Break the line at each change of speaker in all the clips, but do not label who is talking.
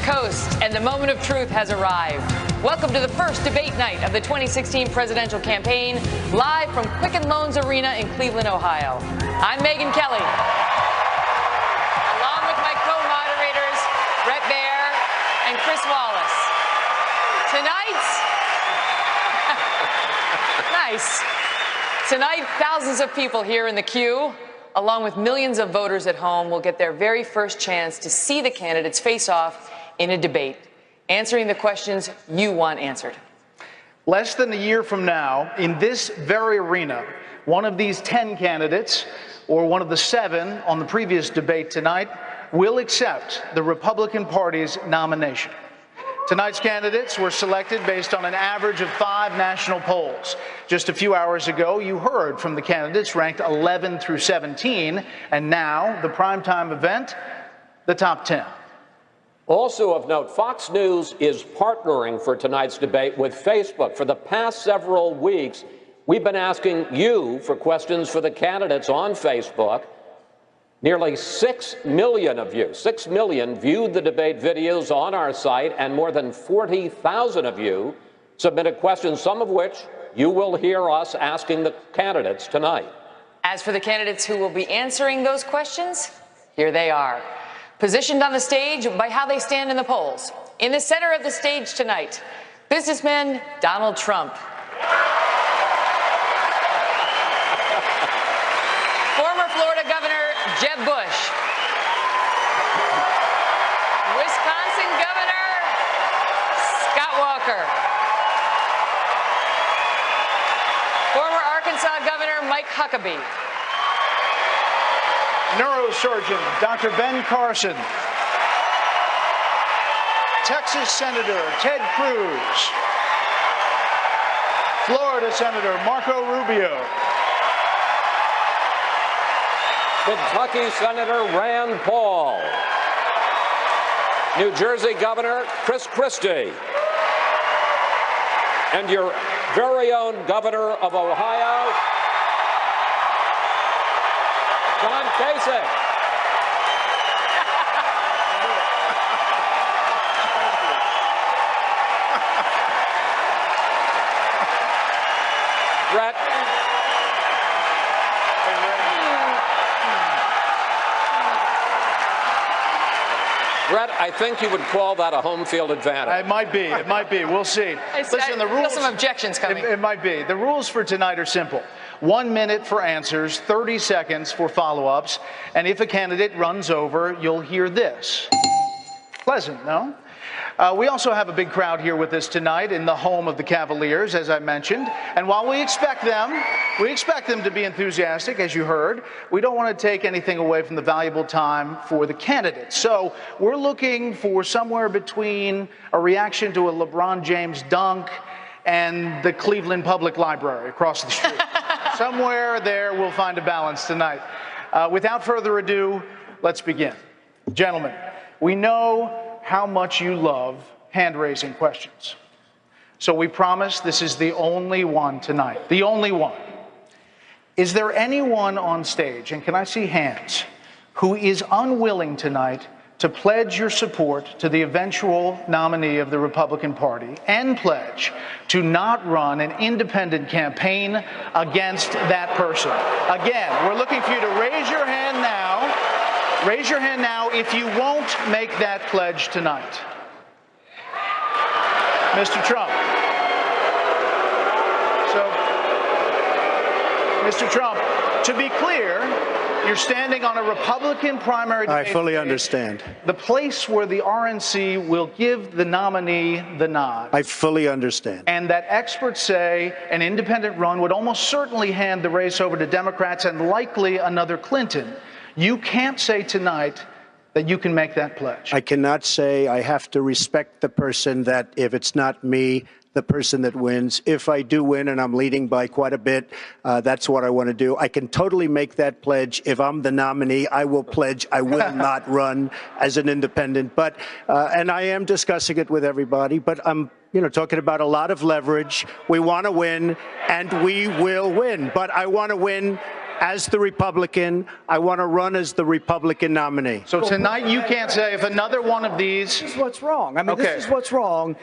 Coast, and the moment of truth has arrived. Welcome to the first debate night of the 2016 presidential campaign, live from Quicken Loans Arena in Cleveland, Ohio. I'm Megyn Kelly, along with my co-moderators, Bret Baier and Chris Wallace. Tonight, thousands of people here in the queue, along with millions of voters at home, will get their very first chance to see the candidates face off in a debate, answering the questions you want answered.
Less than a year from now, in this very arena, one of these 10 candidates, or one of the 7 on the previous debate tonight, will accept the Republican Party's nomination. Tonight's candidates were selected based on an average of 5 national polls. Just a few hours ago, you heard from the candidates ranked 11 through 17, and now the primetime event, the top 10.
Also of note, Fox News is partnering for tonight's debate with Facebook. For the past several weeks, we've been asking you for questions for the candidates on Facebook. Nearly 6 million of you, 6 million, viewed the debate videos on our site, and more than 40,000 of you submitted questions, some of which you will hear us asking the candidates tonight.
As for the candidates who will be answering those questions, here they are, positioned on the stage by how they stand in the polls. In the center of the stage tonight, businessman Donald Trump. Former Florida Governor Jeb Bush. Wisconsin Governor Scott Walker. Former Arkansas Governor Mike Huckabee.
Neurosurgeon Dr. Ben Carson. Texas Senator Ted Cruz. Florida Senator Marco Rubio.
Kentucky Senator Rand Paul. New Jersey Governor Chris Christie. And your very own Governor of Ohio, John Kasich. Bret. Bret, I think you would call that a home field advantage.
It might be. It might be. We'll see.
Listen, the rules. Feel some objections coming.
It might be. The rules for tonight are simple: 1 minute for answers, 30 seconds for follow-ups, and if a candidate runs over, you'll hear this. Pleasant, no? We also have a big crowd here with us tonight in the home of the Cavaliers, as I mentioned. And while we expect them to be enthusiastic, as you heard, we don't want to take anything away from the valuable time for the candidates. So we're looking for somewhere between a reaction to a LeBron James dunk and the Cleveland Public Library across the street. Somewhere there we'll find a balance tonight. Without further ado, let's begin. Gentlemen, we know how much you love hand-raising questions. So we promise this is the only one tonight, the only one. Is there anyone on stage, and can I see hands, who is unwilling tonight to pledge your support to the eventual nominee of the Republican Party and pledge to not run an independent campaign against that person? Again, we're looking for you to raise your hand now. Raise your hand now if you won't make that pledge tonight. Mr. Trump. So, Mr. Trump, to be clear, you're standing on a Republican primary debate.
I fully understand.
The place where the RNC will give the nominee the nod.
I fully understand.
And that experts say an independent run would almost certainly hand the race over to Democrats and likely another Clinton. You can't say tonight that you can make that pledge.
I cannot say. I have to respect the person that if it's not me, the person that wins. If I do win and I'm leading by quite a bit, that's what I want to do. I can totally make that pledge. If I'm the nominee, I will pledge I will not run as an independent. But and I am discussing it with everybody, but I'm talking about a lot of leverage. We want to win, and we will win. But I want to win as the Republican. I want to run as the Republican nominee.
So tonight you can't say if another one of these...
This is what's wrong. I mean, This is what's wrong.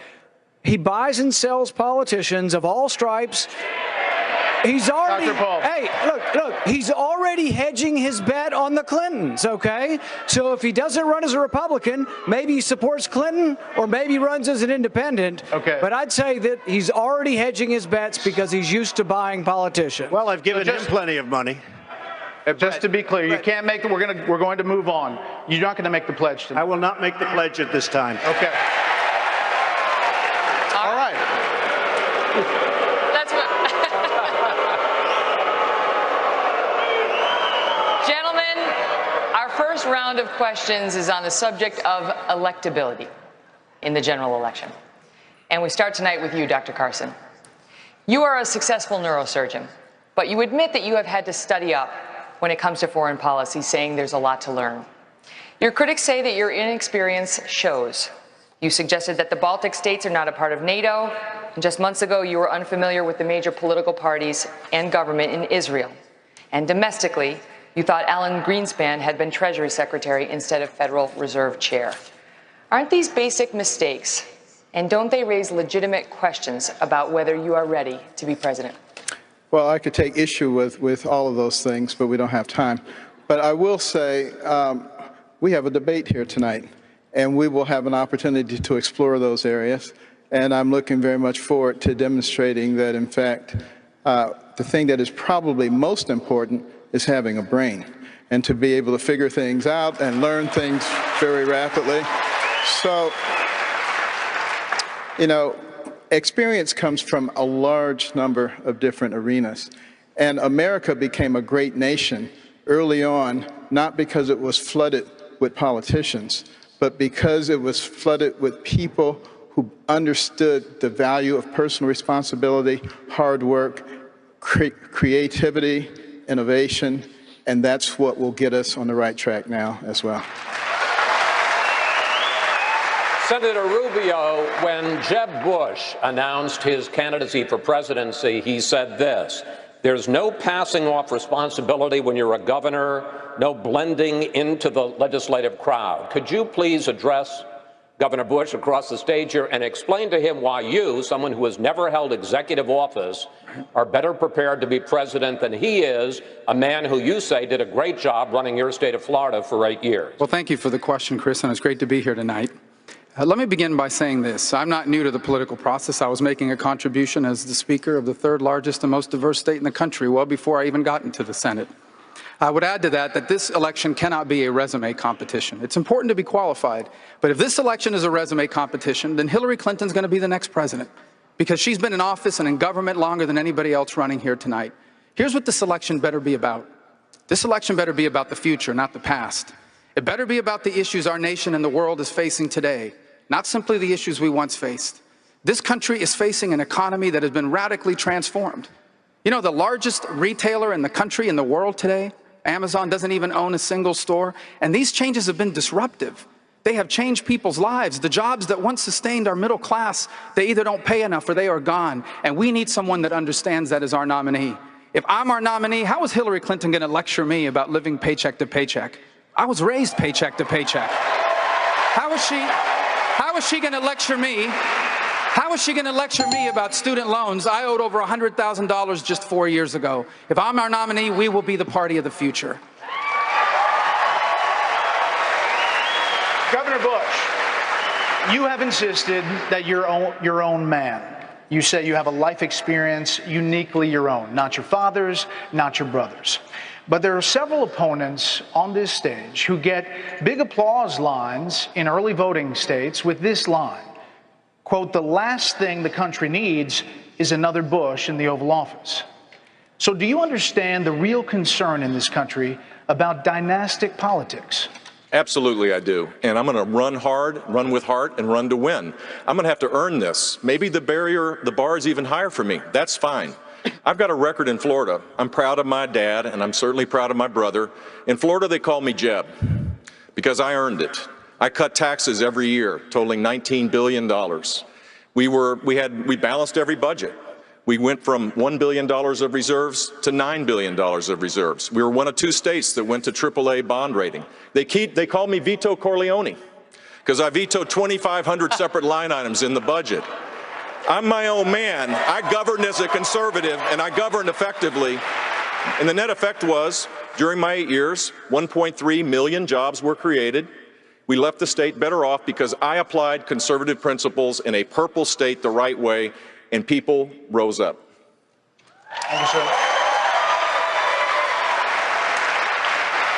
He buys and sells politicians of all stripes. He's already,
Dr. Paul.
hey, look, he's already hedging his bet on the Clintons, okay? So if he doesn't run as a Republican, maybe he supports Clinton or maybe runs as an independent.
Okay.
But I'd say that he's already hedging his bets because he's used to buying politicians.
Well, I've given him plenty of money.
Just to be clear, you can't make the, we're going to move on. You're not going to make the pledge tonight.
I will not make the pledge at this time.
Okay. All right.
That's what. Gentlemen, our first round of questions is on the subject of electability in the general election. And we start tonight with you, Dr. Carson. You are a successful neurosurgeon, but you admit that you have had to study up when it comes to foreign policy, saying there's a lot to learn. Your critics say that your inexperience shows. You suggested that the Baltic states are not a part of NATO, and just months ago you were unfamiliar with the major political parties and government in Israel. And domestically, you thought Alan Greenspan had been Treasury Secretary instead of Federal Reserve Chair. Aren't these basic mistakes, and don't they raise legitimate questions about whether you are ready to be president?
Well, I could take issue with all of those things, but we don't have time. But I will say we have a debate here tonight, and we will have an opportunity to explore those areas. And I'm looking very much forward to demonstrating that, in fact, the thing that is probably most important is having a brain and to be able to figure things out and learn things very rapidly. So, you know, experience comes from a large number of different arenas. And America became a great nation early on, not because it was flooded with politicians, but because it was flooded with people who understood the value of personal responsibility, hard work, creativity, innovation, and that's what will get us on the right track now as well.
Senator Rubio, when Jeb Bush announced his candidacy for presidency, he said this: there's no passing off responsibility when you're a governor, no blending into the legislative crowd. Could you please address Governor Bush across the stage here and explain to him why you, someone who has never held executive office, are better prepared to be president than he is, a man who you say did a great job running your state of Florida for 8 years?
Well, thank you for the question, Chris, and it's great to be here tonight. Let me begin by saying this. I'm not new to the political process. I was making a contribution as the Speaker of the third largest and most diverse state in the country well before I even got into the Senate. I would add to that this election cannot be a resume competition. It's important to be qualified, but if this election is a resume competition, then Hillary Clinton's going to be the next president because she's been in office and in government longer than anybody else running here tonight. Here's what this election better be about. This election better be about the future, not the past. It better be about the issues our nation and the world is facing today, not simply the issues we once faced. This country is facing an economy that has been radically transformed. You know, the largest retailer in the country, in the world today, Amazon, doesn't even own a single store, and these changes have been disruptive. They have changed people's lives. The jobs that once sustained our middle class, they either don't pay enough or they are gone, and we need someone that understands that as our nominee. If I'm our nominee, how is Hillary Clinton going to lecture me about living paycheck to paycheck? I was raised paycheck to paycheck. How is she going to lecture me? How is she going to lecture me about student loans? I owed over $100,000 just 4 years ago. If I'm our nominee, we will be the party of the future.
Governor Bush, you have insisted that you're your own man. You say you have a life experience uniquely your own, not your father's, not your brother's. But there are several opponents on this stage who get big applause lines in early voting states with this line, quote, "The last thing the country needs is another Bush in the Oval Office." So do you understand the real concern in this country about dynastic politics?
Absolutely, I do. And I'm going to run hard, run with heart, and run to win. I'm going to have to earn this. Maybe the bar is even higher for me. That's fine. I've got a record in Florida. I'm proud of my dad, and I'm certainly proud of my brother. In Florida, they call me Jeb because I earned it. I cut taxes every year, totaling $19 billion. We balanced every budget. We went from $1 billion of reserves to $9 billion of reserves. We were one of 2 states that went to AAA bond rating. They call me Vito Corleone because I vetoed 2,500 separate line items in the budget. I'm my own man. I governed as a conservative, and I governed effectively. And the net effect was, during my 8 years, 1.3 million jobs were created. We left the state better off because I applied conservative principles in a purple state the right way, and people rose up.
Thank you, sir.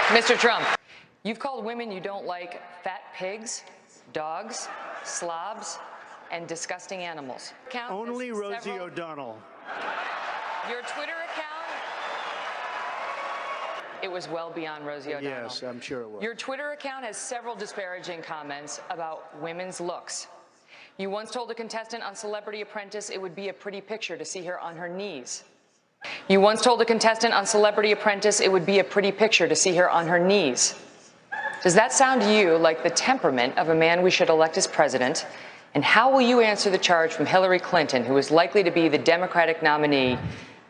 Mr. Trump, you've called women you don't like fat pigs, dogs, slobs, and disgusting animals.
Only Rosie O'Donnell.
Your Twitter account, it was well beyond Rosie O'Donnell.
Yes, I'm sure it was.
Your Twitter account has several disparaging comments about women's looks. You once told a contestant on Celebrity Apprentice it would be a pretty picture to see her on her knees. You once told a contestant on Celebrity Apprentice it would be a pretty picture to see her on her knees. Does that sound to you like the temperament of a man we should elect as president? And how will you answer the charge from Hillary Clinton, who is likely to be the Democratic nominee,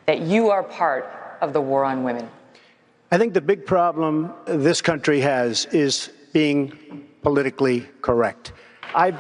that you are part of the war on women?
I think the big problem this country has is being politically correct. I've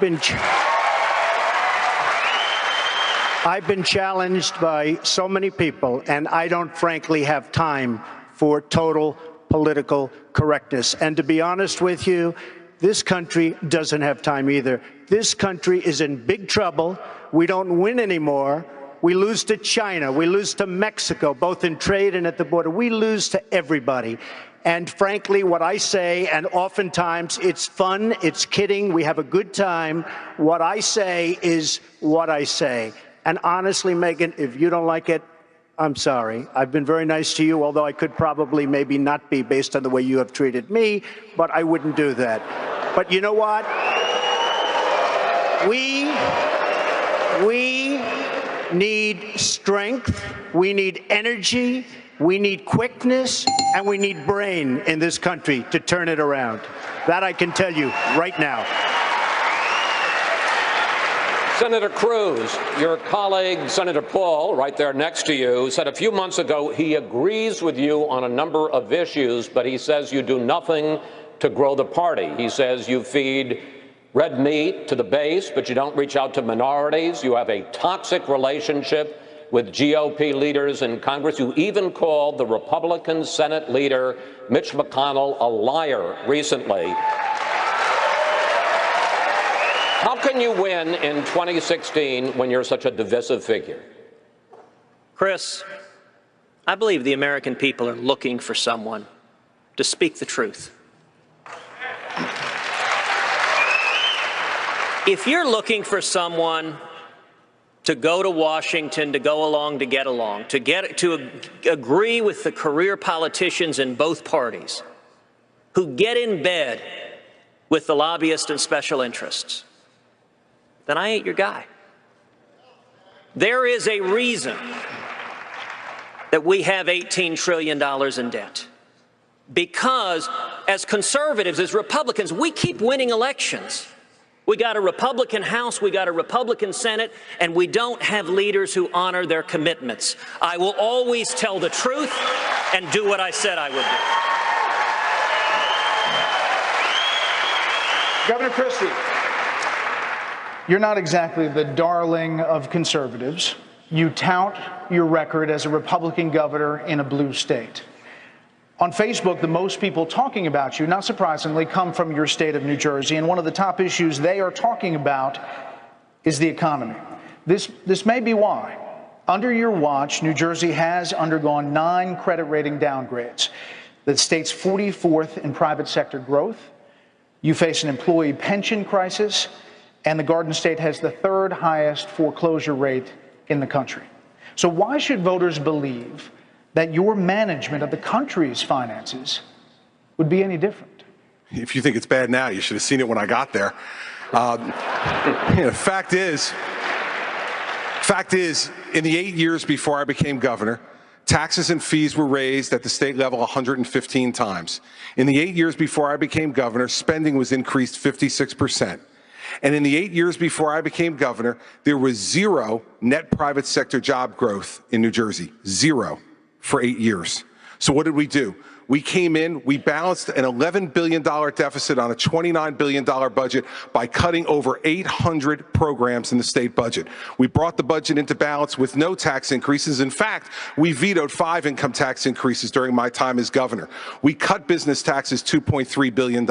been challenged by so many people, and I don't frankly have time for total political correctness. And to be honest with you, this country doesn't have time either. This country is in big trouble. We don't win anymore. We lose to China. We lose to Mexico, both in trade and at the border. We lose to everybody. And frankly, what I say, and oftentimes it's fun, it's kidding, we have a good time, what I say is what I say. And honestly, Megyn, if you don't like it, I'm sorry. I've been very nice to you, although I could probably maybe not be based on the way you have treated me, but I wouldn't do that. But you know what? We need strength, we need energy, we need quickness, and we need brain in this country to turn it around. That I can tell you right now.
Senator Cruz, your colleague, Senator Paul, right there next to you, said a few months ago he agrees with you on a number of issues, but he says you do nothing to grow the party. He says you feed red meat to the base, but you don't reach out to minorities. You have a toxic relationship with GOP leaders in Congress. You even called the Republican Senate leader, Mitch McConnell, a liar recently. How can you win in 2016 when you're such a divisive figure?
Chris, I believe the American people are looking for someone to speak the truth. If you're looking for someone to go to Washington, to go along to get along, to agree with the career politicians in both parties who get in bed with the lobbyists and special interests, then I ain't your guy. There is a reason that we have $18 trillion in debt. Because as conservatives, as Republicans, we keep winning elections. We got a Republican House, we got a Republican Senate, and we don't have leaders who honor their commitments. I will always tell the truth and do what I said I would do.
Governor Christie, you're not exactly the darling of conservatives. You tout your record as a Republican governor in a blue state. On Facebook, the most people talking about you, not surprisingly, come from your state of New Jersey, and one of the top issues they are talking about is the economy. This may be why. Under your watch, New Jersey has undergone 9 credit rating downgrades. The state's 44th in private sector growth. You face an employee pension crisis, and the Garden State has the 3rd highest foreclosure rate in the country. So why should voters believe that your management of the country's finances would be any different?
If you think it's bad now, you should have seen it when I got there. Fact is, in the 8 years before I became governor, taxes and fees were raised at the state level 115 times. In the 8 years before I became governor, spending was increased 56%. And in the 8 years before I became governor, there was zero net private sector job growth in New Jersey. Zero for 8 years. So what did we do? We came in, we balanced an $11 billion deficit on a $29 billion budget by cutting over 800 programs in the state budget. We brought the budget into balance with no tax increases. In fact, we vetoed 5 income tax increases during my time as governor. We cut business taxes $2.3 billion,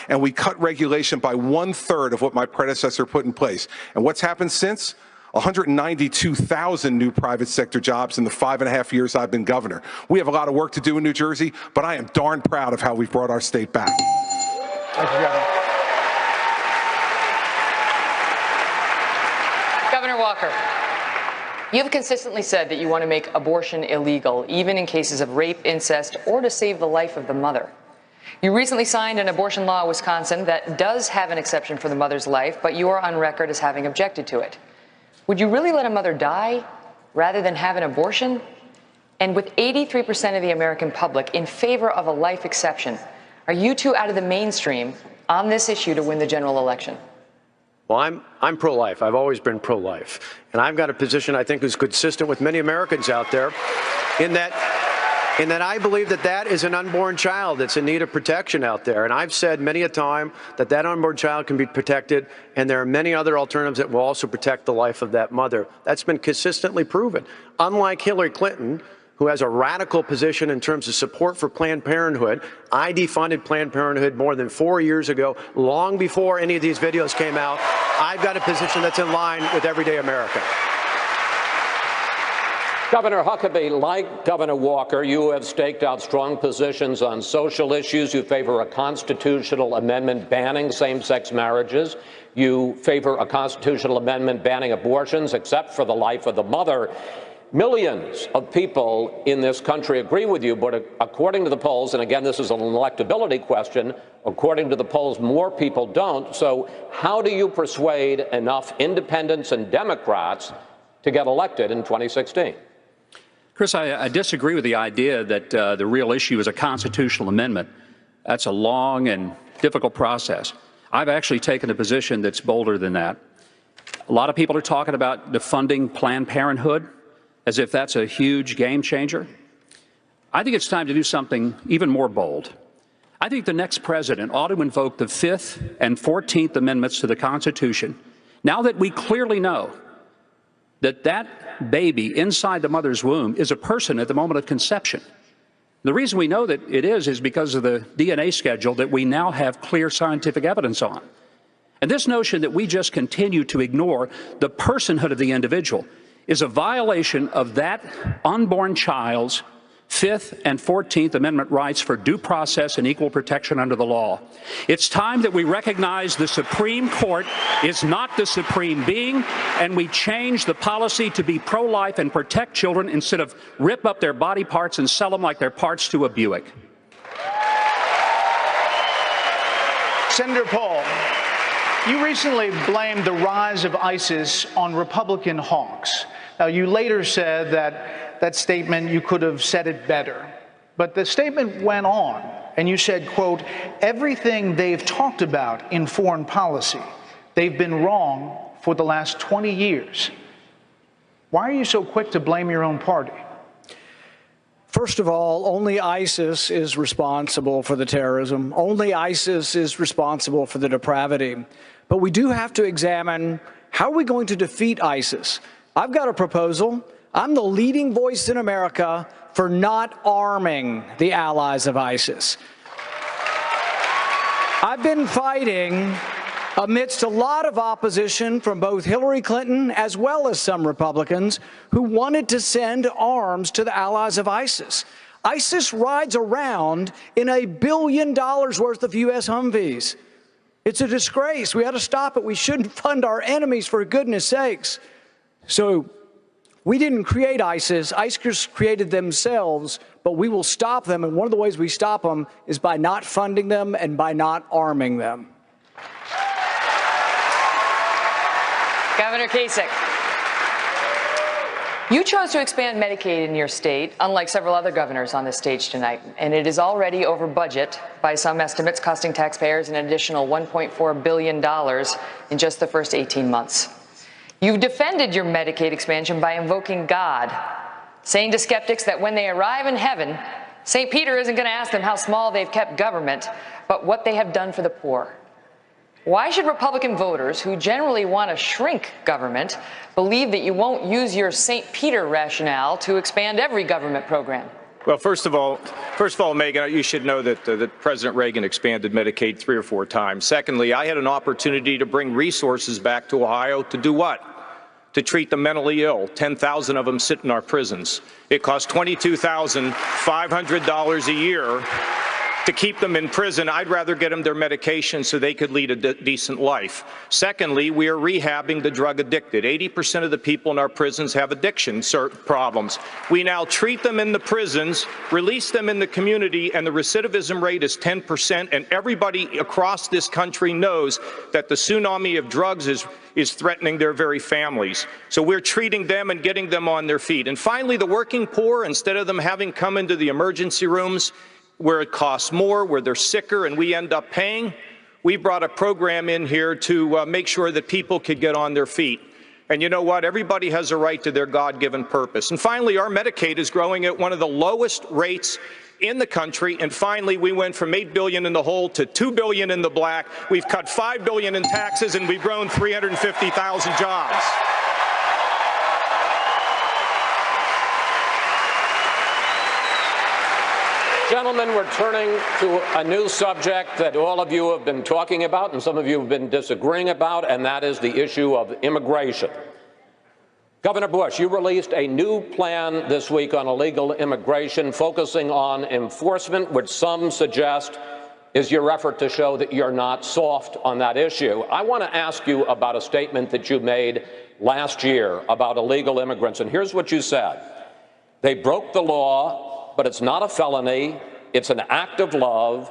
and we cut regulation by 1/3 of what my predecessor put in place. And what's happened since? 192,000 new private sector jobs in the 5.5 years I've been governor. We have a lot of work to do in New Jersey, but I am darn proud of how we've brought our state back.
Thank you, Governor.
Governor Walker, you've consistently said that you want to make abortion illegal, even in cases of rape, incest, or to save the life of the mother. You recently signed an abortion law in Wisconsin that does have an exception for the mother's life, but you are on record as having objected to it. Would you really let a mother die rather than have an abortion? And with 83% of the American public in favor of a life exception, are you two out of the mainstream on this issue to win the general election?
Well, I'm pro-life. I've always been pro-life. And I've got a position I think is consistent with many Americans out there in that I believe that that is an unborn child that's in need of protection out there. And I've said many a time that that unborn child can be protected, and there are many other alternatives that will also protect the life of that mother. That's been consistently proven. Unlike Hillary Clinton, who has a radical position in terms of support for Planned Parenthood, I defunded Planned Parenthood more than 4 years ago, long before any of these videos came out. I've got a position that's in line with everyday America.
Governor Huckabee, like Governor Walker, you have staked out strong positions on social issues. You favor a constitutional amendment banning same-sex marriages. You favor a constitutional amendment banning abortions, except for the life of the mother. Millions of people in this country agree with you, but according to the polls, and again, this is an electability question, according to the polls, more people don't. So how do you persuade enough independents and Democrats to get elected in 2016?
Chris, I disagree with the idea that the real issue is a constitutional amendment. That's a long and difficult process. I've actually taken a position that's bolder than that. A lot of people are talking about defunding Planned Parenthood as if that's a huge game changer. I think it's time to do something even more bold. I think the next president ought to invoke the 5th and 14th Amendments to the Constitution, now that we clearly know that that baby inside the mother's womb is a person at the moment of conception. The reason we know that it is because of the DNA schedule that we now have clear scientific evidence on. And this notion that we just continue to ignore the personhood of the individual is a violation of that unborn child's 5th and 14th Amendment rights for due process and equal protection under the law. It's time that we recognize the Supreme Court is not the supreme being, and we change the policy to be pro-life and protect children instead of rip up their body parts and sell them like they're parts to a Buick.
Senator Paul, you recently blamed the rise of ISIS on Republican hawks. Now, you later said that statement, you could have said it better. But the statement went on, and you said, quote, everything they've talked about in foreign policy, they've been wrong for the last 20 years. Why are you so quick to blame your own party?
First of all, only ISIS is responsible for the terrorism. Only ISIS is responsible for the depravity. But we do have to examine, how are we going to defeat ISIS? I've got a proposal. I'm the leading voice in America for not arming the allies of ISIS. I've been fighting amidst a lot of opposition from both Hillary Clinton as well as some Republicans who wanted to send arms to the allies of ISIS. ISIS rides around in $1 billion worth of U.S. Humvees. It's a disgrace. We ought to stop it. We shouldn't fund our enemies, for goodness sakes. So we didn't create ISIS. ISIS created themselves, but we will stop them. And one of the ways we stop them is by not funding them and by not arming them.
Governor Kasich. You chose to expand Medicaid in your state, unlike several other governors on this stage tonight, and it is already over budget by some estimates, costing taxpayers an additional $1.4 billion in just the first 18 months. You've defended your Medicaid expansion by invoking God, saying to skeptics that when they arrive in heaven, St. Peter isn't going to ask them how small they've kept government, but what they have done for the poor. Why should Republican voters, who generally want to shrink government, believe that you won't use your St. Peter rationale to expand every government program?
Well, first of all, Megan, you should know that President Reagan expanded Medicaid 3 or 4 times. Secondly, I had an opportunity to bring resources back to Ohio to do what? To treat the mentally ill. 10,000 of them sit in our prisons. It costs $22,500 a year to keep them in prison. I'd rather get them their medication so they could lead a decent life. Secondly, we are rehabbing the drug addicted. 80% of the people in our prisons have addiction problems. We now treat them in the prisons, release them in the community, and the recidivism rate is 10%, and everybody across this country knows that the tsunami of drugs is threatening their very families. So we're treating them and getting them on their feet. And finally, the working poor, instead of them having come into the emergency rooms, where it costs more, where they're sicker, and we end up paying, we brought a program in here to make sure that people could get on their feet. And you know what? Everybody has a right to their God-given purpose. And finally, our Medicaid is growing at one of the lowest rates in the country. And finally, we went from $8 billion in the hole to $2 billion in the black. We've cut $5 billion in taxes, and we've grown 350,000 jobs.
Gentlemen, we're turning to a new subject that all of you have been talking about and some of you have been disagreeing about, and that is the issue of immigration. Governor Bush, you released a new plan this week on illegal immigration, focusing on enforcement, which some suggest is your effort to show that you're not soft on that issue. I want to ask you about a statement that you made last year about illegal immigrants, and here's what you said. They broke the law, but it's not a felony. It's an act of love.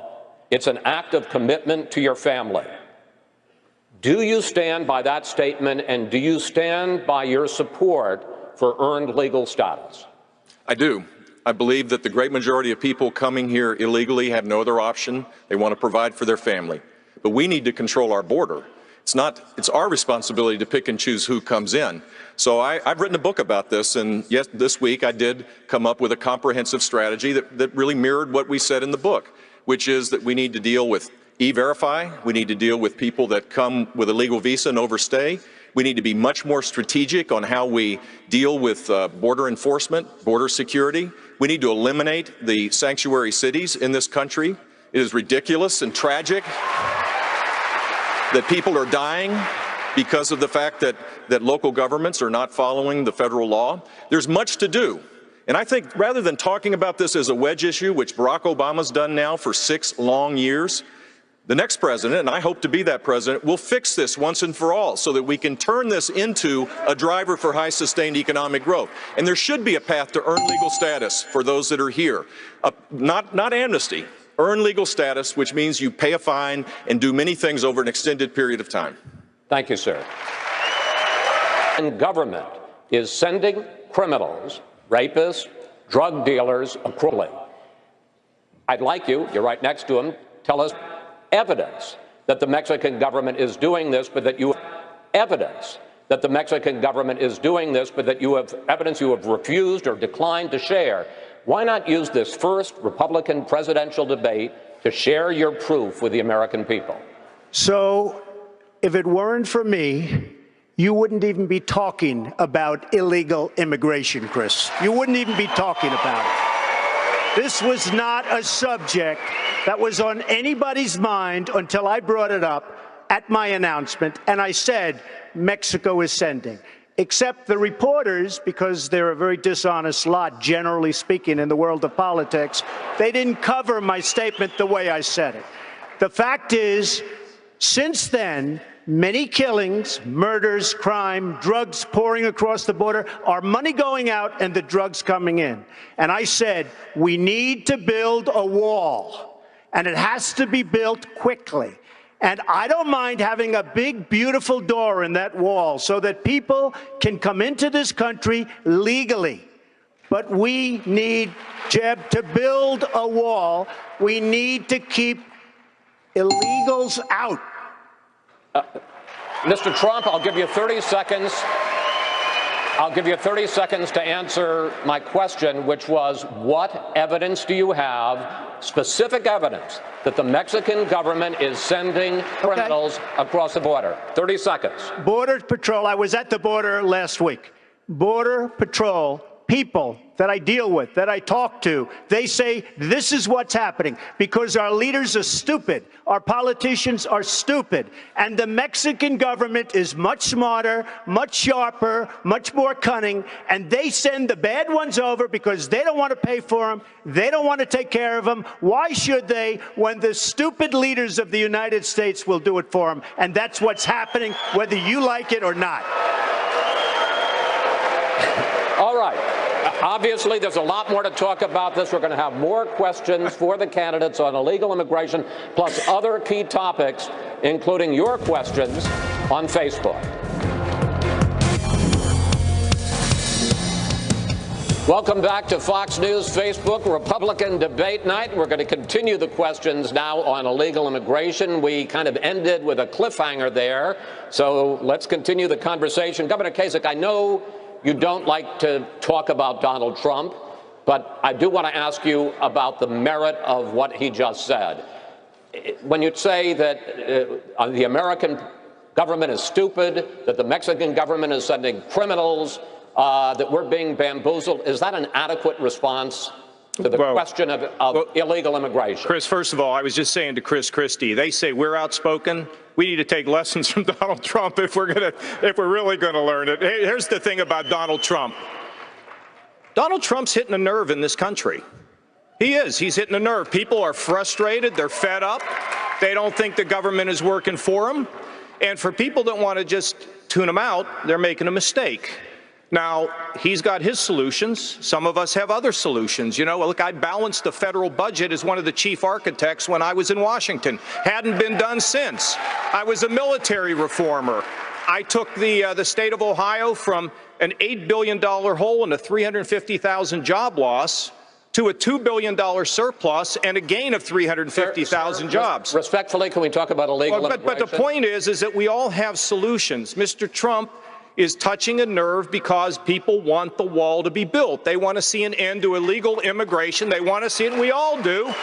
It's an act of commitment to your family. Do you stand by that statement, and do you stand by your support for earned legal status?
I do. I believe that the great majority of people coming here illegally have no other option. They want to provide for their family. But we need to control our border. It's our responsibility to pick and choose who comes in. So I've written a book about this, and yes, this week I did come up with a comprehensive strategy that really mirrored what we said in the book, which is that we need to deal with E-Verify, we need to deal with people that come with a legal visa and overstay, we need to be much more strategic on how we deal with border enforcement, border security, we need to eliminate the sanctuary cities in this country. It is ridiculous and tragic that people are dying because of the fact that local governments are not following the federal law. There's much to do. And I think rather than talking about this as a wedge issue, which Barack Obama's done now for 6 long years, the next president, and I hope to be that president, will fix this once and for all so that we can turn this into a driver for high sustained economic growth. And there should be a path to earn legal status for those that are here. Not amnesty. Earn legal status, which means you pay a fine and do many things over an extended period of time.
Thank you, sir. And government is sending criminals, rapists, drug dealers accrually. I'd like you're right next to him, tell us evidence that the Mexican government is doing this, but that you have evidence that the Mexican government is doing this, but that you have evidence you have refused or declined to share. Why not use this first Republican presidential debate to share your proof with the American people?
So, if it weren't for me, you wouldn't even be talking about illegal immigration, Chris. You wouldn't even be talking about it. This was not a subject that was on anybody's mind until I brought it up at my announcement, and I said, Mexico is sending. Except the reporters, because they're a very dishonest lot, generally speaking, in the world of politics, they didn't cover my statement the way I said it. The fact is, since then, many killings, murders, crime, drugs pouring across the border, our money going out and the drugs coming in. And I said, we need to build a wall, and it has to be built quickly. And I don't mind having a big, beautiful door in that wall so that people can come into this country legally. But we need, Jeb, to build a wall. We need to keep illegals out.
Mr. Trump, I'll give you 30 seconds. I'll give you 30 seconds to answer my question, which was, what evidence do you have, specific evidence, that the Mexican government is sending criminals across the border? 30 seconds.
Border Patrol, I was at the border last week. Border Patrol people that I deal with, that I talk to, they say this is what's happening because our leaders are stupid, our politicians are stupid, and the Mexican government is much smarter, much sharper, much more cunning, and they send the bad ones over because they don't want to pay for them, they don't want to take care of them. Why should they when the stupid leaders of the United States will do it for them? And that's what's happening, whether you like it or not.
All right. Obviously, there's a lot more to talk about this. We're going to have more questions for the candidates on illegal immigration, plus other key topics, including your questions on Facebook. Welcome back to Fox News Facebook Republican Debate Night. We're going to continue the questions now on illegal immigration. We kind of ended with a cliffhanger there, so let's continue the conversation. Governor Kasich, I know you don't like to talk about Donald Trump, but I do want to ask you about the merit of what he just said. When you say that the American government is stupid, that the Mexican government is sending criminals, that we're being bamboozled, is that an adequate response to the question of illegal immigration?
Chris, first of all, I was just saying to Chris Christie, they say we're outspoken. We need to take lessons from Donald Trump if we're really going to learn it. Here's the thing about Donald Trump. Donald Trump's hitting a nerve in this country. He is. He's hitting a nerve. People are frustrated. They're fed up. They don't think the government is working for them. And for people that want to just tune him out, they're making a mistake. Now, he's got his solutions. Some of us have other solutions. You know, look, I balanced the federal budget as one of the chief architects when I was in Washington. Hadn't been done since. I was a military reformer. I took the state of Ohio from an $8 billion hole and a 350,000 job loss to a $2 billion surplus and a gain of 350,000 jobs.
Respectfully, can we talk about illegal immigration?
But the point is that we all have solutions. Mr. Trump is touching a nerve because people want the wall to be built. They want to see an end to illegal immigration. They want to see it, and we all do.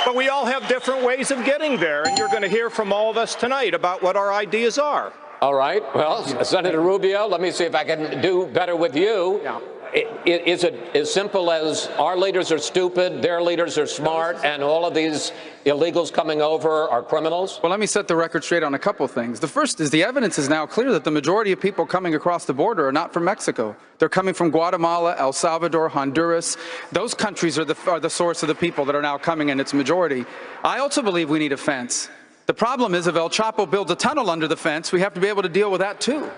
But we all have different ways of getting there, and you're going to hear from all of us tonight about what our ideas are.
All right. Well, Senator Rubio, let me see if I can do better with you. Yeah. Is it as simple as our leaders are stupid, their leaders are smart, and all of these illegals coming over are criminals?
Well, let me set the record straight on a couple of things. The first is the evidence is now clear that the majority of people coming across the border are not from Mexico. They're coming from Guatemala, El Salvador, Honduras. Those countries are the source of the people that are now coming in its majority. I also believe we need a fence. The problem is if El Chapo builds a tunnel under the fence, we have to be able to deal with that too.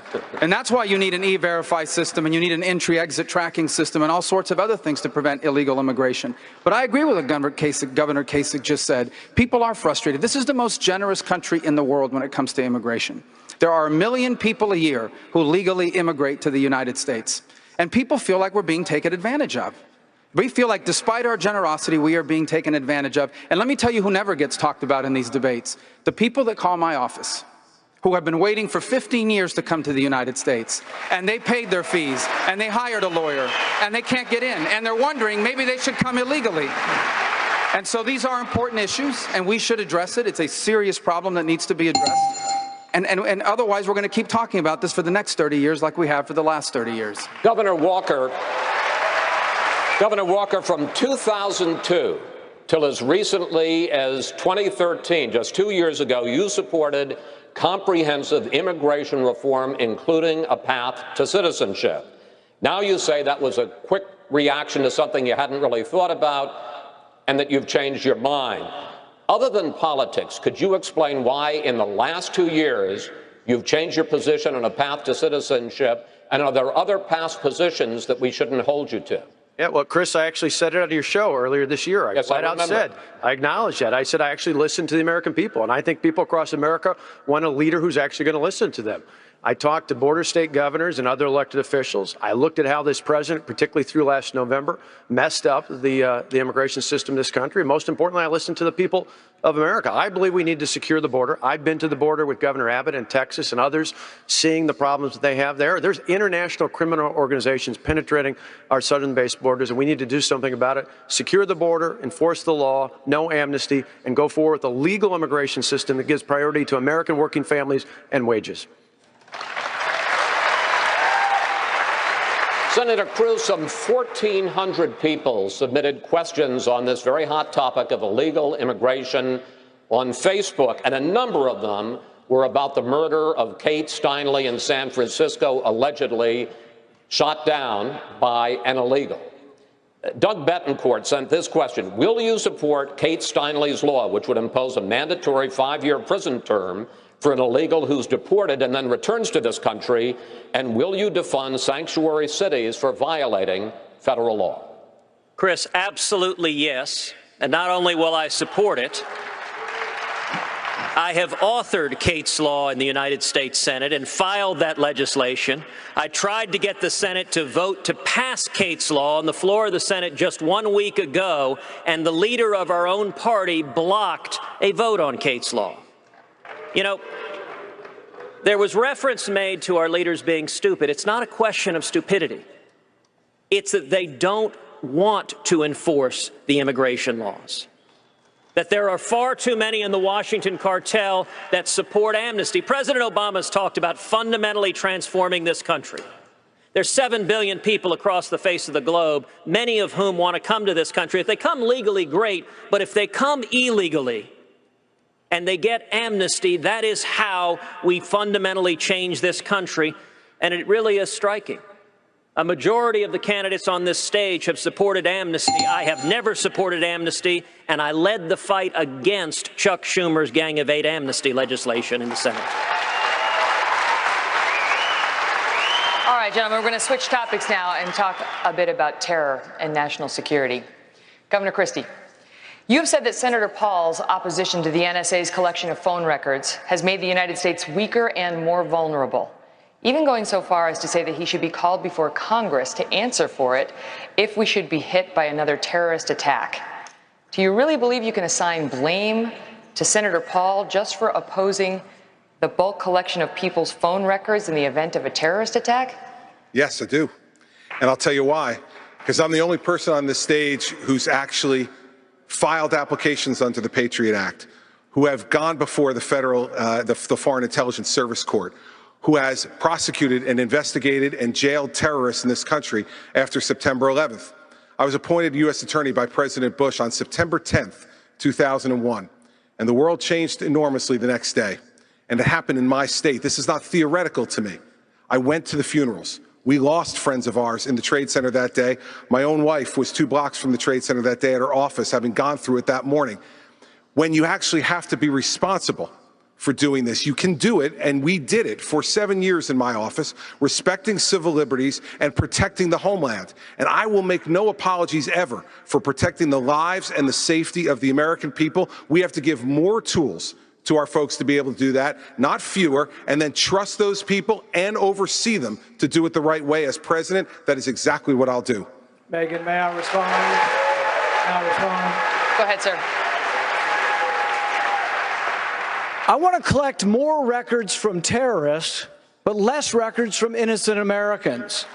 And that's why you need an E-Verify system and you need an entry-exit tracking system and all sorts of other things to prevent illegal immigration. But I agree with what Governor Kasich just said. People are frustrated. This is the most generous country in the world when it comes to immigration. There are 1 million people a year who legally immigrate to the United States. And people feel like we're being taken advantage of. We feel like despite our generosity, we are being taken advantage of. And let me tell you who never gets talked about in these debates. The people that call my office, who have been waiting for 15 years to come to the United States, and they paid their fees, and they hired a lawyer, and they can't get in, and they're wondering maybe they should come illegally. And so these are important issues, and we should address it. It's a serious problem that needs to be addressed. And otherwise, we're going to keep talking about this for the next 30 years like we have for the last 30 years.
Governor Walker, from 2002 till as recently as 2013, just 2 years ago, you supported comprehensive immigration reform, including a path to citizenship. Now you say that was a quick reaction to something you hadn't really thought about and that you've changed your mind. Other than politics, could you explain why in the last 2 years you've changed your position on a path to citizenship, and are there other past positions that we shouldn't hold you to?
Yeah, well, Chris, I actually said it on your show earlier this year. I flat out said, I acknowledge that. I said I actually listened to the American people, and I think people across America want a leader who's actually going to listen to them. I talked to border state governors and other elected officials. I looked at how this president, particularly through last November, messed up the immigration system in this country. And most importantly, I listened to the people of America. I believe we need to secure the border. I've been to the border with Governor Abbott in Texas and others, seeing the problems that they have there. There's international criminal organizations penetrating our southern-based borders, and we need to do something about it. Secure the border, enforce the law, no amnesty, and go forward with a legal immigration system that gives priority to American working families and wages.
Senator Cruz, some 1,400 people submitted questions on this very hot topic of illegal immigration on Facebook, and a number of them were about the murder of Kate Steinle in San Francisco, allegedly shot down by an illegal. Doug Betancourt sent this question: will you support Kate Steinle's law, which would impose a mandatory 5-year prison term for an illegal who's deported and then returns to this country? And will you defund sanctuary cities for violating federal law?
Chris, absolutely yes. And not only will I support it, I have authored Kate's law in the United States Senate and filed that legislation. I tried to get the Senate to vote to pass Kate's law on the floor of the Senate just 1 week ago, and the leader of our own party blocked a vote on Kate's law. You know, there was reference made to our leaders being stupid. It's not a question of stupidity. It's that they don't want to enforce the immigration laws. That there are far too many in the Washington cartel that support amnesty. President Obama has talked about fundamentally transforming this country. There's 7 billion people across the face of the globe, many of whom want to come to this country. If they come legally, great, but if they come illegally and they get amnesty, that is how we fundamentally change this country, and it really is striking. A majority of the candidates on this stage have supported amnesty. I have never supported amnesty, and I led the fight against Chuck Schumer's Gang of 8 amnesty legislation in the Senate.
All right, gentlemen, we're going to switch topics now and talk a bit about terror and national security. Governor Christie, you have said that Senator Paul's opposition to the NSA's collection of phone records has made the United States weaker and more vulnerable, even going so far as to say that he should be called before Congress to answer for it if we should be hit by another terrorist attack. Do you really believe you can assign blame to Senator Paul just for opposing the bulk collection of people's phone records in the event of a terrorist attack?
Yes, I do. And I'll tell you why. Because I'm the only person on this stage who's actually filed applications under the Patriot Act, who have gone before the the Foreign Intelligence Service Court, who has prosecuted and investigated and jailed terrorists in this country after September 11th. I was appointed U.S. Attorney by President Bush on September 10th, 2001, and the world changed enormously the next day. And it happened in my state. This is not theoretical to me. I went to the funerals. We lost friends of ours in the Trade Center that day. My own wife was 2 blocks from the Trade Center that day at her office, having gone through it that morning. When you actually have to be responsible for doing this, you can do it, and we did it for 7 years in my office, respecting civil liberties and protecting the homeland. And I will make no apologies ever for protecting the lives and the safety of the American people. We have to give more tools to our folks to be able to do that, not fewer, and then trust those people and oversee them to do it the right way. As president, that is exactly what I'll do.
Megan, may I respond? May I respond?
Go ahead, sir.
I want to collect more records from terrorists, but less records from innocent Americans.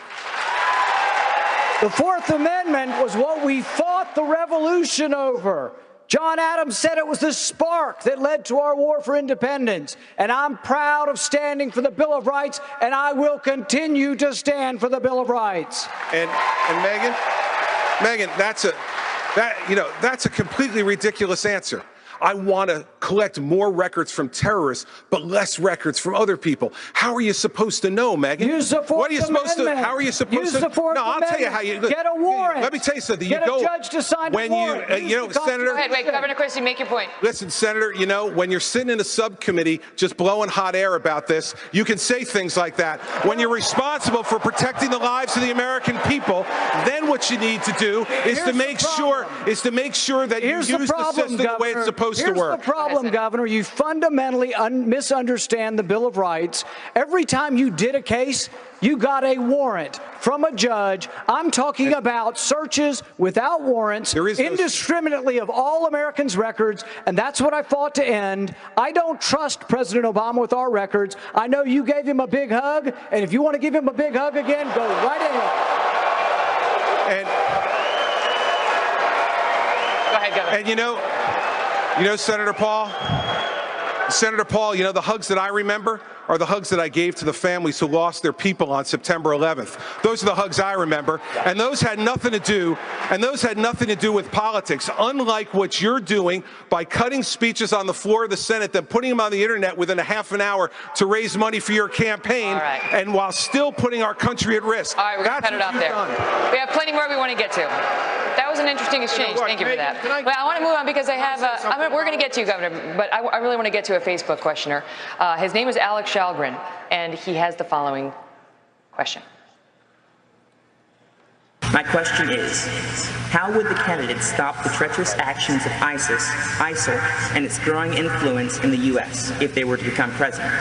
The Fourth Amendment was what we fought the revolution over. John Adams said it was the spark that led to our war for independence. And I'm proud of standing for the Bill of Rights, and I will continue to stand for the Bill of Rights.
And Megan, that's a completely ridiculous answer. I want to collect more records from terrorists, but less records from other people. How are you supposed to know, Megan?
Use the Fourth
What are you supposed to?
Amendment.
How are you supposed
Use
to?
the Fourth
No, I'll tell you
Amendment.
how you
Get a warrant.
Let me tell you something.
Get
you go
a judge to sign
when
a warrant.
Senator.
Go ahead, wait, Governor Christie, make your point.
Listen, Senator, when you're sitting in a subcommittee just blowing hot air about this, you can say things like that. When you're responsible for protecting the lives of the American people, then what you need to do is to make sure that you use the system the way it's supposed to work.
Here's the problem, Governor. You fundamentally misunderstand the Bill of Rights. Every time you did a case, you got a warrant from a judge. I'm talking about searches without warrants, indiscriminately of all Americans' records, and that's what I fought to end. I don't trust President Obama with our records. I know you gave him a big hug, and if you want to give him a big hug again, go right ahead.
Go ahead, Governor.
And Senator Paul, the hugs that I remember are the hugs that I gave to the families who lost their people on September 11th. Those are the hugs I remember, and those had nothing to do with politics, unlike what you're doing by cutting speeches on the floor of the Senate, then putting them on the internet within a half an hour to raise money for your campaign, and while still putting our country at risk.
All right, we're going to cut it off there. We have plenty more we want to get to. That was an interesting exchange. Thank you for that. Well, I want to move on because I have, we're going to get to you, Governor, but I really want to get to a Facebook questioner. His name is Alex Shalgren, and he has the following question.
My question is, how would the candidates stop the treacherous actions of ISIL, and its growing influence in the U.S. if they were to become president?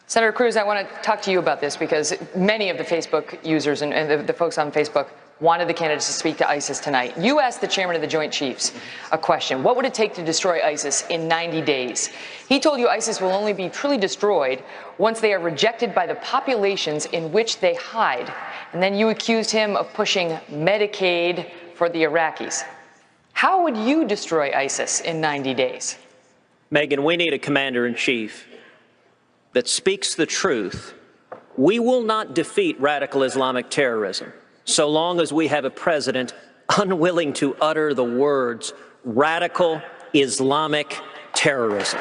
Senator Cruz, I want to talk to you about this because many of the Facebook users and the folks on Facebook wanted the candidates to speak to ISIS tonight. You asked the chairman of the Joint Chiefs a question. What would it take to destroy ISIS in 90 days? He told you ISIS will only be truly destroyed once they are rejected by the populations in which they hide. And then you accused him of pushing Medicaid for the Iraqis. How would you destroy ISIS in 90 days?
Megan, we need a commander-in-chief that speaks the truth. We will not defeat radical Islamic terrorism so long as we have a president unwilling to utter the words radical Islamic terrorism.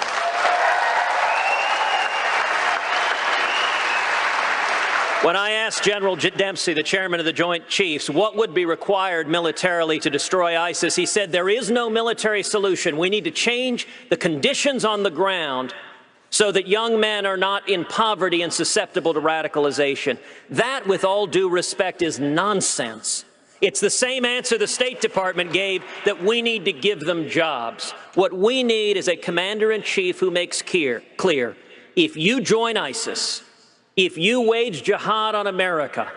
When I asked General Dempsey, the chairman of the Joint Chiefs, what would be required militarily to destroy ISIS, he said there is no military solution. We need to change the conditions on the ground so that young men are not in poverty and susceptible to radicalization. That, with all due respect, is nonsense. It's the same answer the State Department gave, that we need to give them jobs. What we need is a commander-in-chief who makes clear, if you join ISIS, if you wage jihad on America,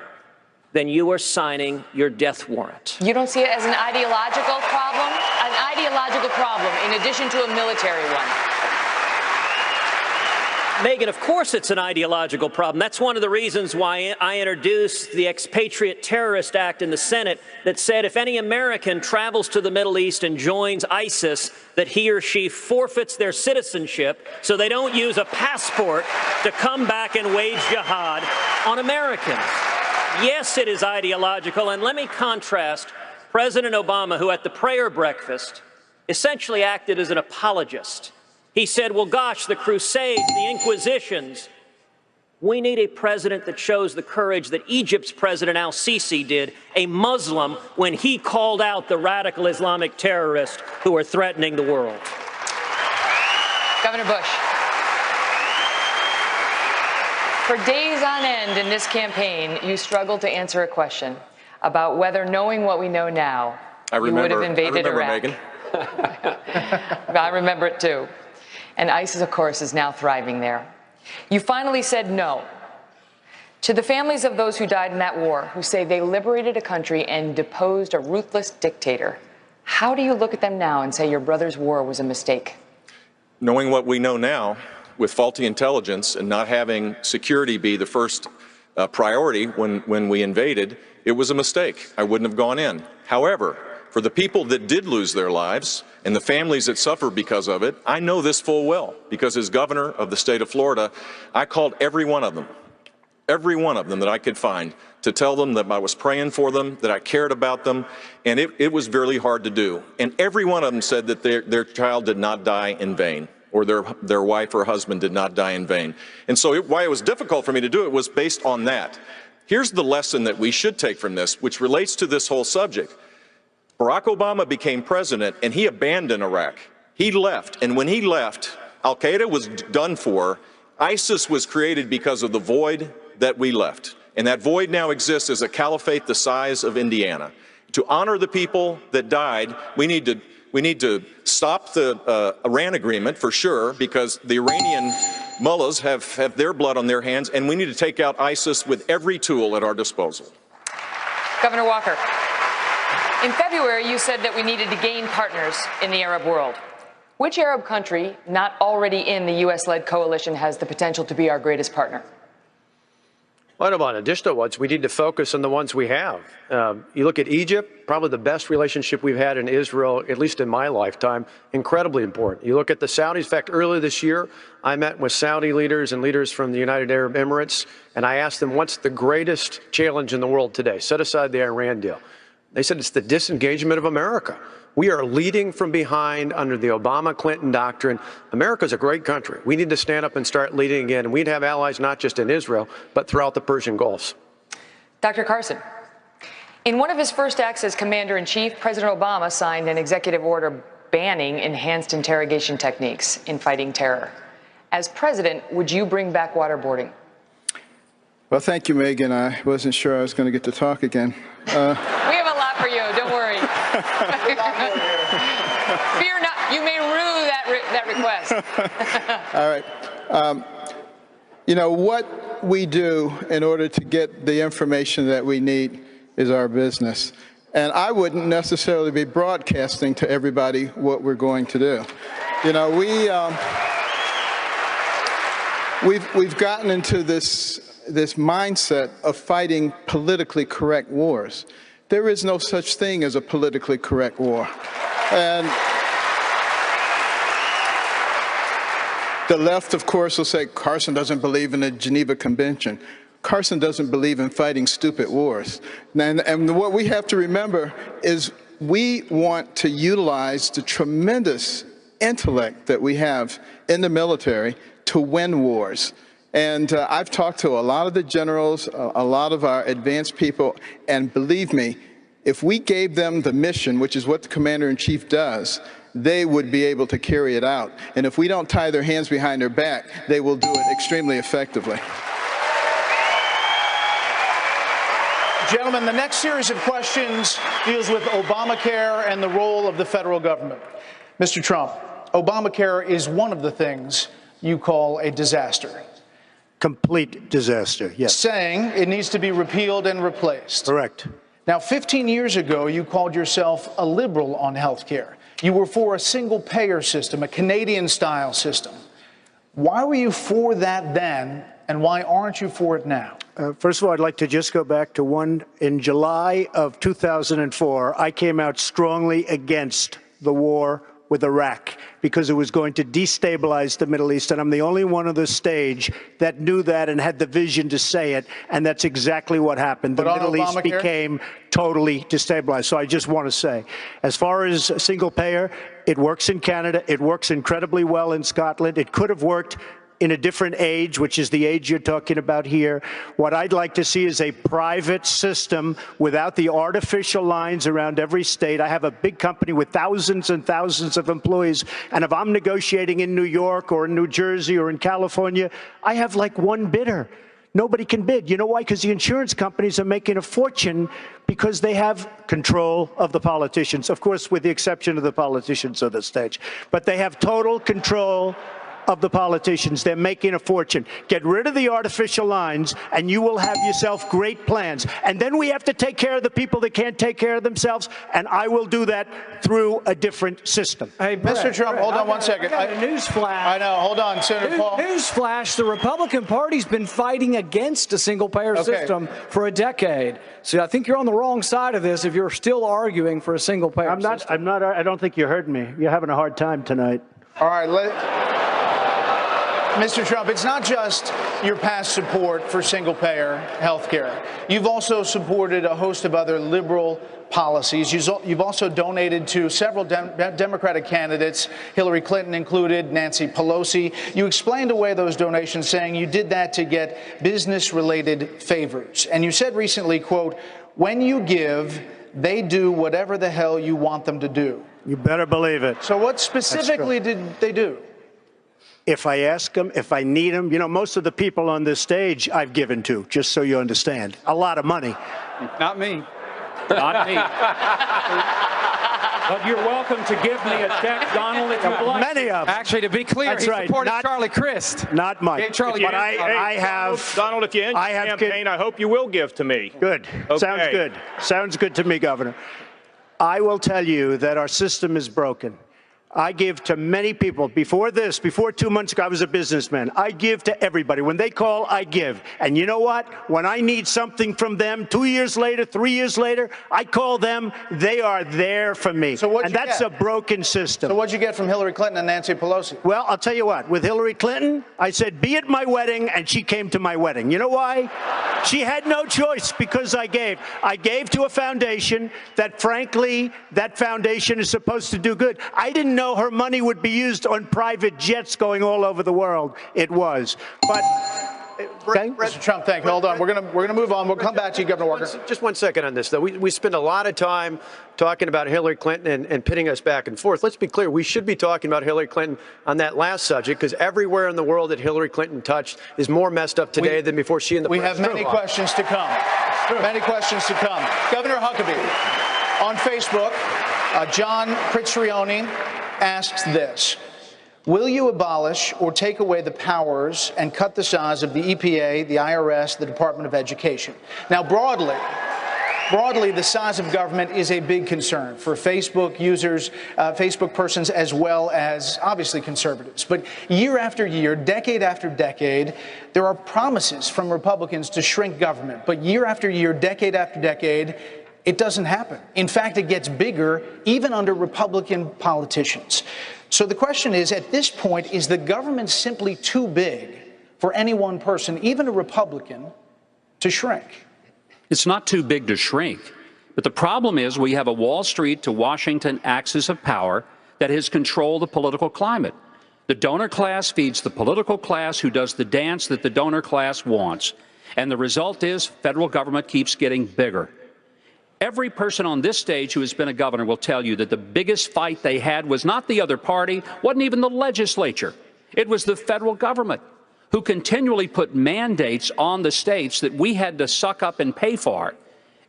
then you are signing your death warrant.
You don't see it as an ideological problem? An ideological problem in addition to a military one.
Megan, of course it's an ideological problem. That's one of the reasons why I introduced the Expatriate Terrorist Act in the Senate that said if any American travels to the Middle East and joins ISIS, that he or she forfeits their citizenship so they don't use a passport to come back and wage jihad on Americans. Yes, it is ideological, and let me contrast President Obama, who at the prayer breakfast essentially acted as an apologist. He said, well, gosh, the Crusades, the Inquisitions. We need a president that shows the courage that Egypt's President al-Sisi did, a Muslim, when he called out the radical Islamic terrorists who are threatening the world.
Governor Bush. For days on end in this campaign, you struggled to answer a question about whether, knowing what we know now, you would have invaded Iraq.
Megan.
I remember it too. And ISIS, of course, is now thriving there. You finally said no. To the families of those who died in that war, who say they liberated a country and deposed a ruthless dictator, how do you look at them now and say your brother's war was a mistake?
Knowing what we know now, with faulty intelligence and not having security be the first priority when we invaded, it was a mistake. I wouldn't have gone in. However, for the people that did lose their lives and the families that suffered because of it, I know this full well, because as governor of the state of Florida, I called every one of them every one of them that I could find, to tell them that I was praying for them, that I cared about them, and it was really hard to do. And every one of them said that their child did not die in vain, or their wife or husband did not die in vain. And so why it was difficult for me to do it was based on that. Here's the lesson that we should take from this, which relates to this whole subject. Barack Obama became president, and he abandoned Iraq. He left, and when he left, Al-Qaeda was done for. ISIS was created because of the void that we left. And that void now exists as a caliphate the size of Indiana. To honor the people that died, we need to stop the Iran agreement for sure, because the Iranian mullahs have their blood on their hands, and we need to take out ISIS with every tool at our disposal.
Governor Walker, in February you said that we needed to gain partners in the Arab world. Which Arab country not already in the U.S.-led coalition has the potential to be our greatest partner?
What about additional ones? We need to focus on the ones we have. You look at Egypt, probably the best relationship we've had in Israel, at least in my lifetime, incredibly important. You look at the Saudis. In fact, earlier this year, I met with Saudi leaders and leaders from the United Arab Emirates, and I asked them, what's the greatest challenge in the world today? Set aside the Iran deal. They said it's the disengagement of America. We are leading from behind under the Obama-Clinton doctrine. America's a great country. We need to stand up and start leading again. And we'd have allies not just in Israel, but throughout the Persian Gulf.
Dr. Carson, in one of his first acts as commander-in-chief, President Obama signed an executive order banning enhanced interrogation techniques in fighting terror. As president, would you bring back waterboarding?
Well, thank you, Megan. I wasn't sure I was going to get to talk again.
We have a lot for you. Don't worry. Fear not. You may rue that request.
All right. You know, what we do in order to get the information that we need is our business. And I wouldn't necessarily be broadcasting to everybody what we're going to do. You know, we've gotten into this mindset of fighting politically correct wars. There is no such thing as a politically correct war. And the left, of course, will say Carson doesn't believe in the Geneva Convention. Carson doesn't believe in fighting stupid wars. And what we have to remember is we want to utilize the tremendous intellect that we have in the military to win wars. And I've talked to a lot of the generals, a lot of our advanced people, and believe me, if we gave them the mission, which is what the commander-in-chief does, they would be able to carry it out. And if we don't tie their hands behind their back, they will do it extremely effectively.
Gentlemen, the next series of questions deals with Obamacare and the role of the federal government. Mr. Trump, Obamacare is one of the things you call a disaster.
Complete disaster, yes.
Saying it needs to be repealed and replaced.
Correct.
Now, 15 years ago, you called yourself a liberal on health care. You were for a single-payer system, a Canadian-style system. Why were you for that then, and why aren't you for it now?
First of all, I'd like to just go back to in July of 2004, I came out strongly against the war with Iraq because it was going to destabilize the Middle East. And I'm the only one on the stage that knew that and had the vision to say it. And that's exactly what happened. The Middle East became totally destabilized. So I just want to say, as far as single payer, it works in Canada. It works incredibly well in Scotland. It could have worked in a different age, which is the age you're talking about here. What I'd like to see is a private system without the artificial lines around every state. I have a big company with thousands and thousands of employees, and if I'm negotiating in New York or in New Jersey or in California, I have like one bidder. Nobody can bid. You know why? Because the insurance companies are making a fortune because they have control of the politicians, of course, with the exception of the politicians on the stage. But they have total control of the politicians. They're making a fortune. Get rid of the artificial lines, and you will have yourself great plans. And then we have to take care of the people that can't take care of themselves, and I will do that through a different system.
Hey, Brett,
Mr. Trump, hold on one second.
I got a news flash.
I know. Hold on, Senator Paul.
News flash. The Republican Party's been fighting against a single-payer system for a decade. So I think you're on the wrong side of this if you're still arguing for a single-payer system.
I don't think you heard me. You're having a hard time tonight.
All right, Mr. Trump, it's not just your past support for single-payer health care. You've also supported a host of other liberal policies. You've also donated to several Democratic candidates, Hillary Clinton included, Nancy Pelosi. You explained away those donations, saying you did that to get business-related favors. And you said recently, quote, "When you give, they do whatever the hell you want them to do."
You better believe it.
So what specifically did they do?
If I ask them, if I need them, you know, most of the people on this stage I've given to, just so you understand. A lot of money.
Not me.
Not me. But you're welcome to give me a check, Donald, if you'd like.
Many of them.
Actually, to be clear,
That's
he
right.
supported
Not
Charlie Crist.
Not Mike.
Charlie,
but I have.
Donald, if you end your campaign, I hope you will give to me.
Good.
Okay.
Sounds good. Sounds good to me, Governor. I will tell you that our system is broken. I give to many people. Before 2 months ago, I was a businessman. I give to everybody. When they call, I give. And you know what? When I need something from them, 2 years later, 3 years later, I call them. They are there for me.
So
and that's a broken system.
So what'd you get from Hillary Clinton and Nancy Pelosi?
Well, I'll tell you what. With Hillary Clinton, I said, be at my wedding, and she came to my wedding. You know why? She had no choice because I gave. I gave to a foundation that, frankly, that foundation is supposed to do good. I didn't know her money would be used on private jets going all over the world. It was. But
Mr. Trump, thank you. Hold on. We're gonna move on. We'll come back to you, Governor Walker.
Just 1 second on this, though. We spend a lot of time talking about Hillary Clinton and pitting us back and forth. Let's be clear. We should be talking about Hillary Clinton on that last subject, because everywhere in the world that Hillary Clinton touched is more messed up today than before she and the
We have many questions to come. Many questions to come. Governor Huckabee, on Facebook, John Pritzrioni asks this: will you abolish or take away the powers and cut the size of the EPA, the IRS, the Department of Education? Now, broadly, the size of government is a big concern for Facebook users, Facebook persons, as well as, obviously, conservatives. But year after year, decade after decade, there are promises from Republicans to shrink government. But year after year, decade after decade, it doesn't happen. In fact, it gets bigger even under Republican politicians. So the question is, at this point, is the government simply too big for any one person, even a Republican, to shrink?
It's not too big to shrink. But the problem is we have a Wall Street to Washington axis of power that has controlled the political climate. The donor class feeds the political class, who does the dance that the donor class wants. And the result is federal government keeps getting bigger. Every person on this stage who has been a governor will tell you that the biggest fight they had was not the other party, wasn't even the legislature. It was the federal government, who continually put mandates on the states that we had to suck up and pay for.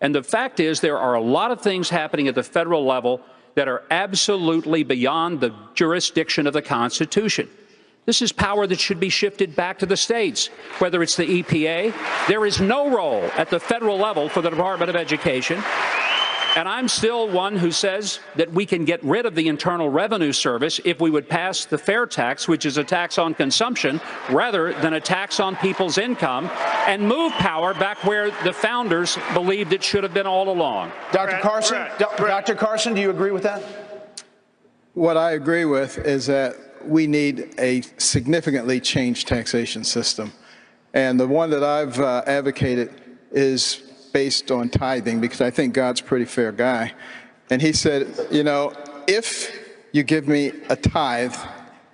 And the fact is, there are a lot of things happening at the federal level that are absolutely beyond the jurisdiction of the Constitution. This is power that should be shifted back to the states, whether it's the EPA. There is no role at the federal level for the Department of Education. And I'm still one who says that we can get rid of the Internal Revenue Service if we would pass the fair tax, which is a tax on consumption, rather than a tax on people's income, and move power back where the founders believed it should have been all along.
Dr. Carson, Dr. Carson, do you agree with that?
What I agree with is that we need a significantly changed taxation system. And the one that I've advocated is based on tithing, because I think God's a pretty fair guy. And he said, you know, if you give me a tithe,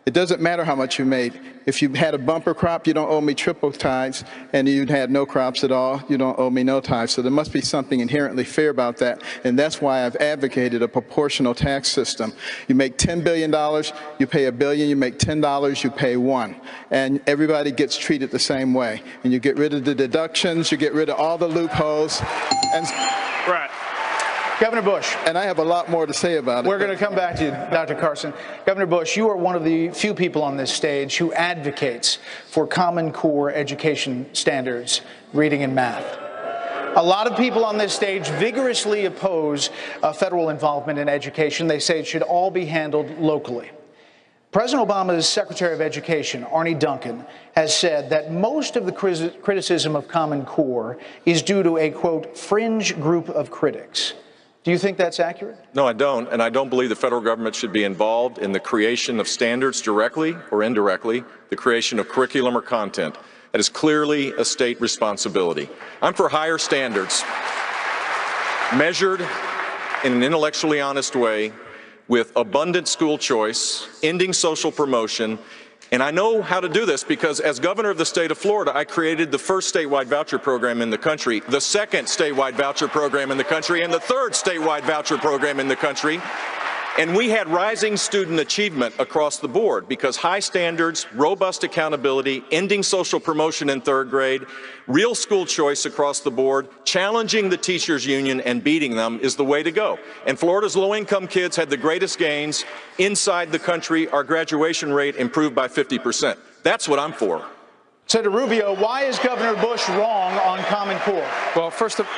it doesn't matter how much you made. If you had a bumper crop, you don't owe me triple tithes, and you had no crops at all, you don't owe me no tithes. So there must be something inherently fair about that, and that's why I've advocated a proportional tax system. You make $10 billion, you pay $1 billion. You make $10, you pay $1, and everybody gets treated the same way. And you get rid of the deductions, you get rid of all the loopholes. And
Governor Bush.
And I have a lot more to say about it.
We're going to come back to you, Dr. Carson. Governor Bush, you are one of the few people on this stage who advocates for Common Core education standards, reading and math. A lot of people on this stage vigorously oppose federal involvement in education. They say it should all be handled locally. President Obama's Secretary of Education, Arne Duncan, has said that most of the criticism of Common Core is due to a, quote, fringe group of critics. Do you think that's accurate?
No, I don't, and I don't believe the federal government should be involved in the creation of standards directly or indirectly, the creation of curriculum or content. That is clearly a state responsibility. I'm for higher standards, measured in an intellectually honest way, with abundant school choice, ending social promotion. And I know how to do this because as governor of the state of Florida, I created the first statewide voucher program in the country, the second statewide voucher program in the country, and the third statewide voucher program in the country. And we had rising student achievement across the board because high standards, robust accountability, ending social promotion in third grade, real school choice across the board, challenging the teachers union and beating them is the way to go. And Florida's low-income kids had the greatest gains. Inside the country, our graduation rate improved by 50%. That's what I'm for.
Senator Rubio, why is Governor Bush wrong on Common Core?
Well, first of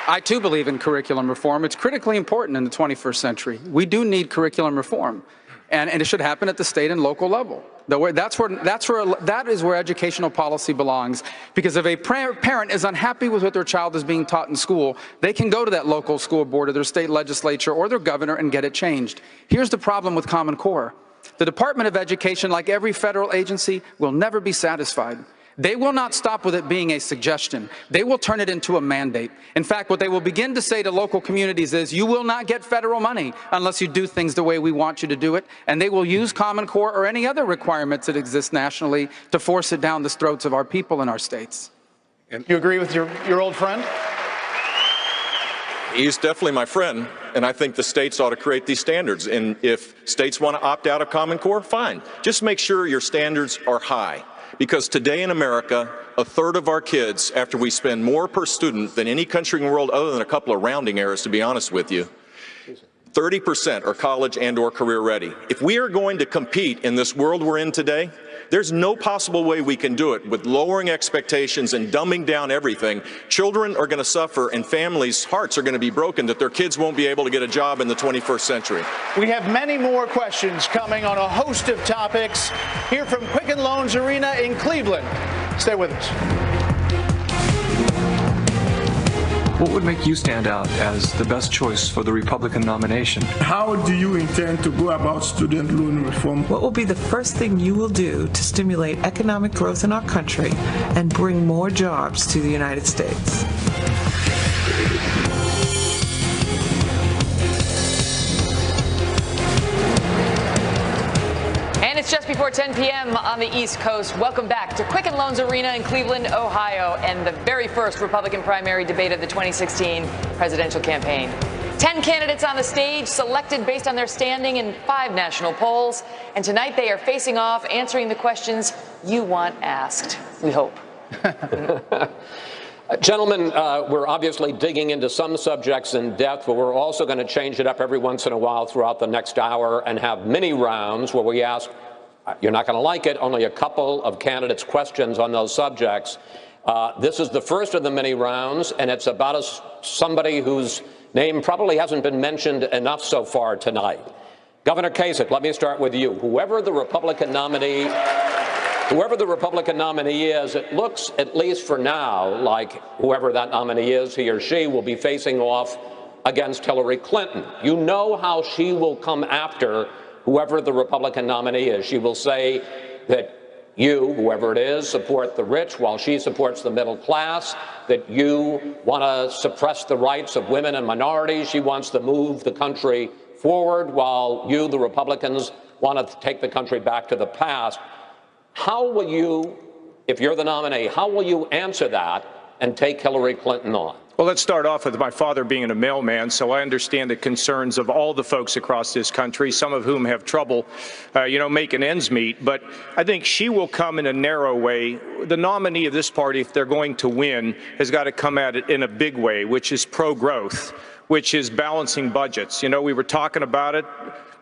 I, too, believe in curriculum reform. It's critically important in the 21st century. We do need curriculum reform, and it should happen at the state and local level. That is where educational policy belongs, because if a parent is unhappy with what their child is being taught in school, they can go to that local school board or their state legislature or their governor and get it changed. Here's the problem with Common Core. The Department of Education, like every federal agency, will never be satisfied. They will not stop with it being a suggestion. They will turn it into a mandate. In fact, what they will begin to say to local communities is, you will not get federal money unless you do things the way we want you to do it. And they will use Common Core or any other requirements that exist nationally to force it down the throats of our people in our states.
And you agree with your old friend?
He's definitely my friend, and I think the states ought to create these standards. And if states want to opt out of Common Core, fine. Just make sure your standards are high. Because today in America, a third of our kids, after we spend more per student than any country in the world other than a couple of rounding errors, to be honest with you, 30% are college and or career ready. If we are going to compete in this world we're in today, there's no possible way we can do it with lowering expectations and dumbing down everything. Children are going to suffer and families' hearts are going to be broken that their kids won't be able to get a job in the 21st century.
We have many more questions coming on a host of topics here from Quicken Loans Arena in Cleveland. Stay with us.
What would make you stand out as the best choice for the Republican nomination?
How do you intend to go about student loan reform?
What will be the first thing you will do to stimulate economic growth in our country and bring more jobs to the United States?
And it's just before 10 p.m. on the East Coast. Welcome back to Quicken Loans Arena in Cleveland, Ohio, and the very first Republican primary debate of the 2016 presidential campaign. 10 candidates on the stage, selected based on their standing in 5 national polls. And tonight they are facing off, answering the questions you want asked, we hope.
Gentlemen, we're obviously digging into some subjects in depth, but we're also going to change it up every once in a while throughout the next hour and have mini rounds where we ask, you're not going to like it, only a couple of candidates' questions on those subjects. This is the first of the mini rounds, and it's about somebody whose name probably hasn't been mentioned enough so far tonight. Governor Kasich, let me start with you. Whoever the Republican nominee is, it looks, at least for now, like whoever that nominee is, he or she, will be facing off against Hillary Clinton. You know how she will come after whoever the Republican nominee is. She will say that you, whoever it is, support the rich while she supports the middle class, that you want to suppress the rights of women and minorities. She wants to move the country forward while you, the Republicans, want to take the country back to the past. How will you, if you're the nominee, how will you answer that and take Hillary Clinton on?
Well, let's start off with my father being a mailman, so I understand the concerns of all the folks across this country, some of whom have trouble, making ends meet. But I think she will come in a narrow way. The nominee of this party, if they're going to win, has got to come at it in a big way, which is pro-growth, which is balancing budgets. You know, we were talking about it.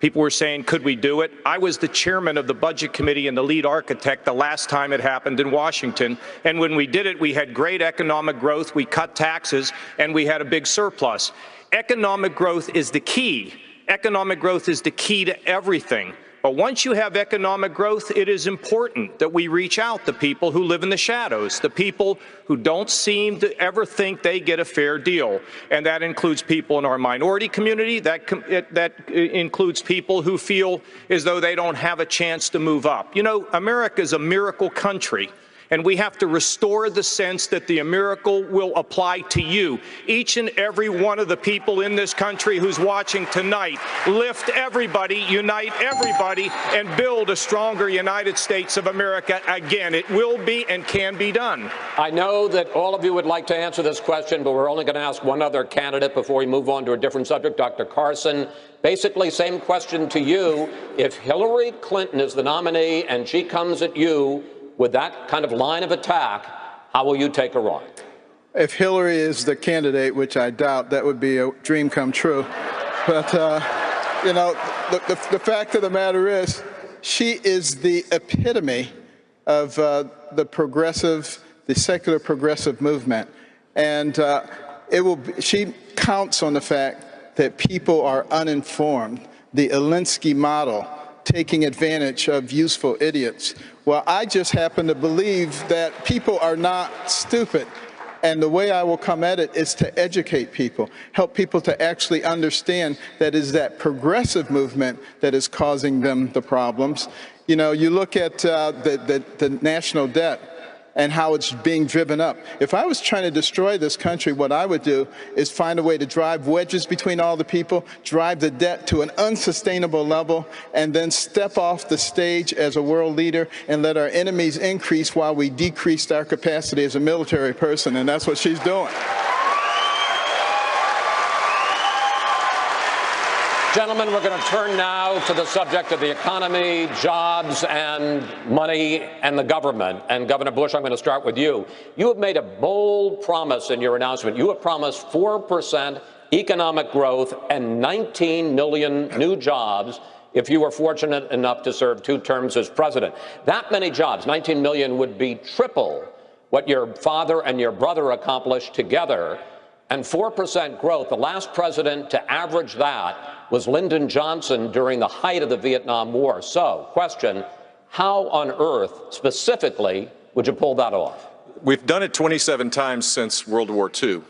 People were saying, could we do it? I was the chairman of the Budget Committee and the lead architect the last time it happened in Washington. And when we did it, we had great economic growth, we cut taxes, and we had a big surplus. Economic growth is the key. Economic growth is the key to everything. But once you have economic growth, it is important that we reach out to people who live in the shadows, the people who don't seem to ever think they get a fair deal. And that includes people in our minority community. That includes people who feel as though they don't have a chance to move up. You know, America is a miracle country. And we have to restore the sense that the miracle will apply to you. Each and every one of the people in this country who's watching tonight, lift everybody, unite everybody, and build a stronger United States of America again. It will be and can be done.
I know that all of you would like to answer this question, but we're only going to ask one other candidate before we move on to a different subject. Dr. Carson, basically same question to you. If Hillary Clinton is the nominee and she comes at you with that kind of line of attack, how will you take her on?
If Hillary is the candidate, which I doubt, that would be a dream come true. But, you know, the fact of the matter is, she is the epitome of the secular progressive movement. And she counts on the fact that people are uninformed, the Alinsky model, taking advantage of useful idiots. Well, I just happen to believe that people are not stupid. And the way I will come at it is to educate people, help people to actually understand that is that progressive movement that is causing them the problems. You know, you look at the national debt and how it's being driven up. If I was trying to destroy this country, what I would do is find a way to drive wedges between all the people, drive the debt to an unsustainable level, and then step off the stage as a world leader and let our enemies increase while we decreased our capacity as a military person, and that's what she's doing.
Gentlemen, we're going to turn now to the subject of the economy, jobs, and money and the government. And Governor Bush, I'm going to start with you. You have made a bold promise in your announcement. You have promised 4% economic growth and 19 million new jobs if you were fortunate enough to serve 2 terms as president. That many jobs, 19 million, would be triple what your father and your brother accomplished together. And 4% growth, the last president to average that was Lyndon Johnson during the height of the Vietnam War. So, question, how on earth, specifically, would you pull that off?
We've done it 27 times since World War II.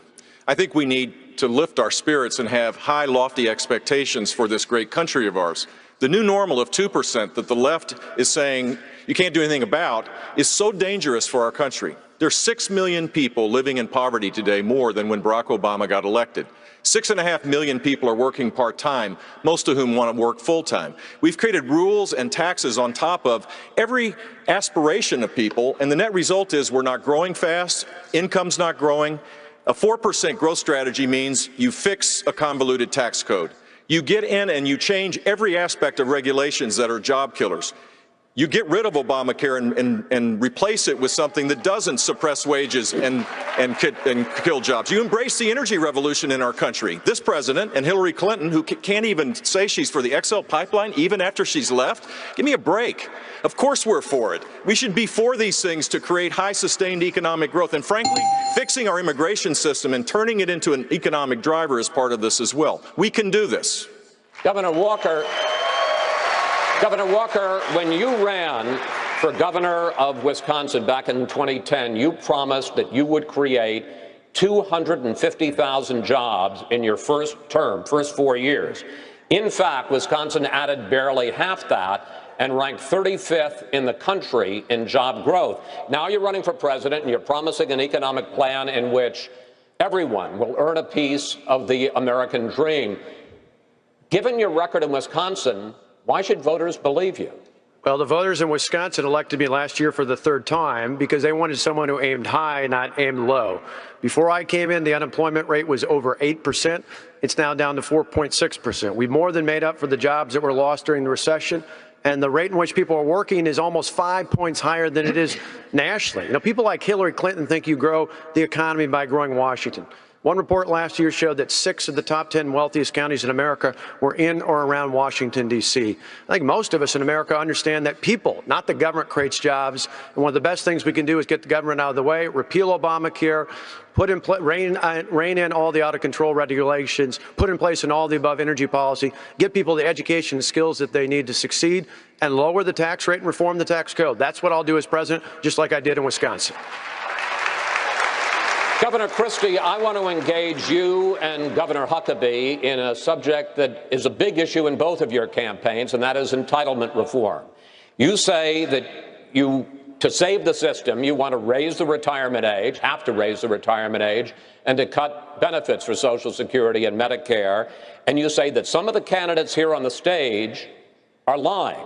I think we need to lift our spirits and have high, lofty expectations for this great country of ours. The new normal of 2% that the left is saying you can't do anything about is so dangerous for our country. There's 6 million people living in poverty today, more than when Barack Obama got elected. 6.5 million people are working part-time, most of whom want to work full-time. We've created rules and taxes on top of every aspiration of people, and the net result is we're not growing fast, income's not growing. A 4% growth strategy means you fix a convoluted tax code. You get in and you change every aspect of regulations that are job killers. You get rid of Obamacare and replace it with something that doesn't suppress wages and kill jobs. You embrace the energy revolution in our country. This president and Hillary Clinton, who can't even say she's for the XL pipeline even after she's left, give me a break. Of course we're for it. We should be for these things to create high sustained economic growth. And frankly, fixing our immigration system and turning it into an economic driver is part of this as well. We can do this.
Governor Walker, when you ran for governor of Wisconsin back in 2010, you promised that you would create 250,000 jobs in your first term, first 4 years. In fact, Wisconsin added barely half that and ranked 35th in the country in job growth. Now you're running for president and you're promising an economic plan in which everyone will earn a piece of the American dream. Given your record in Wisconsin, why should voters believe you?
Well, the voters in Wisconsin elected me last year for the 3rd time because they wanted someone who aimed high, not aimed low. Before I came in, the unemployment rate was over 8%. It's now down to 4.6%. We've more than made up for the jobs that were lost during the recession. And the rate in which people are working is almost 5 points higher than it is nationally. You know, people like Hillary Clinton think you grow the economy by growing Washington. One report last year showed that 6 of the top 10 wealthiest counties in America were in or around Washington, D.C. I think most of us in America understand that people, not the government, creates jobs. And one of the best things we can do is get the government out of the way, repeal Obamacare, rein in all the out-of-control regulations, put in place an all-the-above energy policy, get people the education and skills that they need to succeed, and lower the tax rate and reform the tax code. That's what I'll do as president, just like I did in Wisconsin.
Governor Christie, I want to engage you and Governor Huckabee in a subject that is a big issue in both of your campaigns, and that is entitlement reform. You say that to save the system, you want to raise the retirement age, have to raise the retirement age, and to cut benefits for Social Security and Medicare. And you say that some of the candidates here on the stage are lying.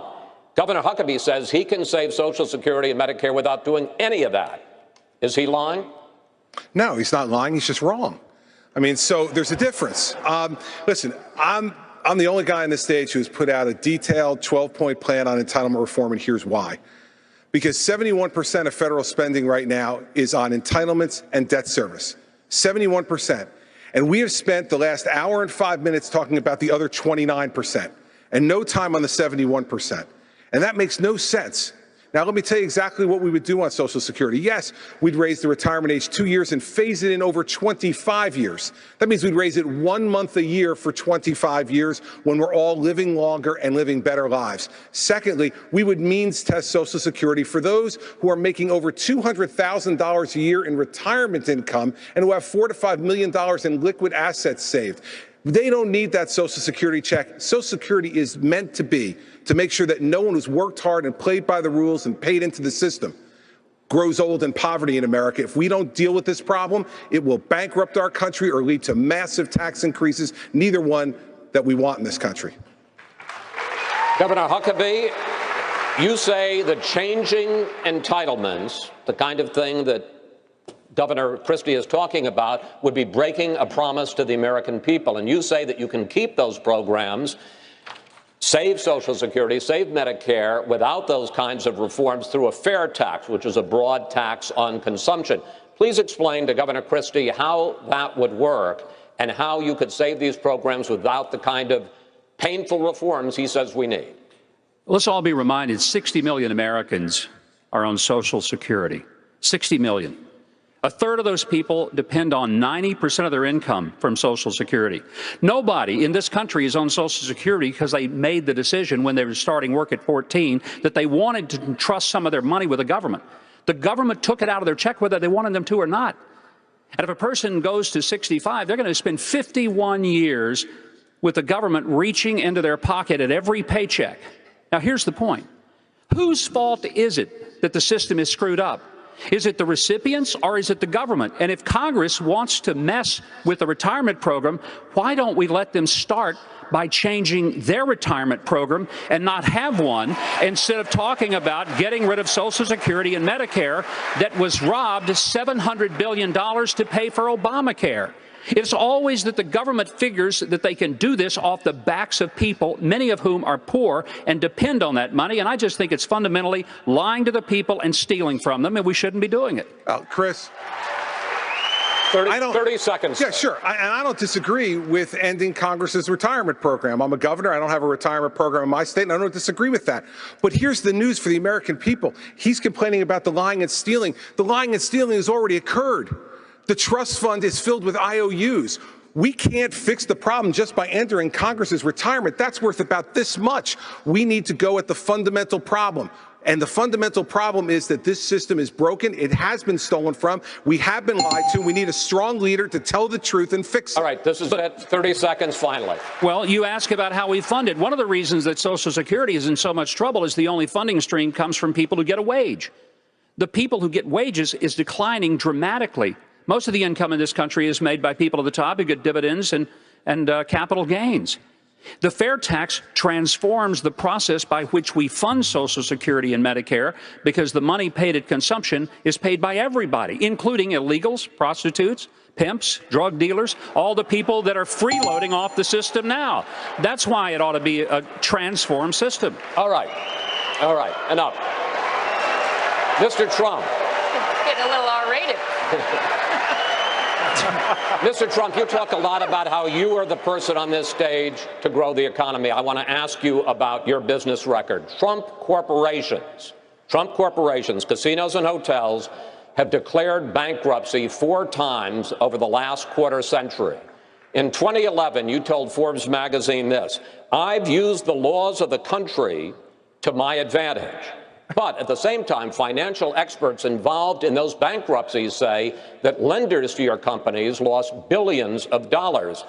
Governor Huckabee says he can save Social Security and Medicare without doing any of that. Is he lying?
No, he's not lying. He's just wrong. I mean, so there's a difference. Listen, I'm the only guy on this stage who's put out a detailed 12-point plan on entitlement reform, and here's why. Because 71% of federal spending right now is on entitlements and debt service. 71%. And we have spent the last hour and 5 minutes talking about the other 29% and no time on the 71%. And that makes no sense. Now, let me tell you exactly what we would do on Social Security. Yes, we'd raise the retirement age 2 years and phase it in over 25 years. That means we'd raise it 1 month a year for 25 years when we're all living longer and living better lives. Secondly, we would means test Social Security for those who are making over $200,000 a year in retirement income and who have $4 to $5 million in liquid assets saved. They don't need that Social Security check. Social Security is meant to be to make sure that no one who's worked hard and played by the rules and paid into the system grows old in poverty in America. If we don't deal with this problem, it will bankrupt our country or lead to massive tax increases, neither one that we want in this country.
Governor Huckabee, you say that changing entitlements, the kind of thing that Governor Christie is talking about, would be breaking a promise to the American people. And you say that you can keep those programs, save Social Security, save Medicare, without those kinds of reforms through a fair tax, which is a broad tax on consumption. Please explain to Governor Christie how that would work and how you could save these programs without the kind of painful reforms he says we need.
Let's all be reminded 60 million Americans are on Social Security. 60 million. A third of those people depend on 90% of their income from Social Security. Nobody in this country is on Social Security because they made the decision when they were starting work at 14 that they wanted to entrust some of their money with the government. The government took it out of their check whether they wanted them to or not. And if a person goes to 65, they're going to spend 51 years with the government reaching into their pocket at every paycheck. Now, here's the point. Whose fault is it that the system is screwed up? Is it the recipients or is it the government? And if Congress wants to mess with the retirement program, why don't we let them start by changing their retirement program and not have one, instead of talking about getting rid of Social Security and Medicare that was robbed $700 billion to pay for Obamacare? It's always that the government figures that they can do this off the backs of people, many of whom are poor and depend on that money. And I just think it's fundamentally lying to the people and stealing from them, and we shouldn't be doing it.
Chris.
30 seconds.
Yeah, sure. I don't disagree with ending Congress's retirement program. I'm a governor. I don't have a retirement program in my state, and I don't disagree with that. But here's the news for the American people. He's complaining about the lying and stealing. The lying and stealing has already occurred. The trust fund is filled with IOUs. We can't fix the problem just by entering Congress's retirement. That's worth about this much. We need to go at the fundamental problem. And the fundamental problem is that this system is broken. It has been stolen from. We have been lied to. We need a strong leader to tell the truth and fix it.
All right, this is it. 30 seconds finally.
Well, you ask about how we fund it. One of the reasons that Social Security is in so much trouble is the only funding stream comes from people who get a wage. The people who get wages is declining dramatically. Most of the income in this country is made by people at the top who get dividends and capital gains. The fair tax transforms the process by which we fund Social Security and Medicare, because the money paid at consumption is paid by everybody, including illegals, prostitutes, pimps, drug dealers, all the people that are freeloading off the system now. That's why it ought to be a transformed system.
All right. All right. Enough. Mr. Trump.
Getting a little R-rated.
Mr. Trump, you talk a lot about how you are the person on this stage to grow the economy. I want to ask you about your business record. Trump corporations, casinos and hotels, have declared bankruptcy 4 times over the last quarter century. In 2011, you told Forbes magazine this: "I've used the laws of the country to my advantage." But at the same time, financial experts involved in those bankruptcies say that lenders to your companies lost billions of dollars.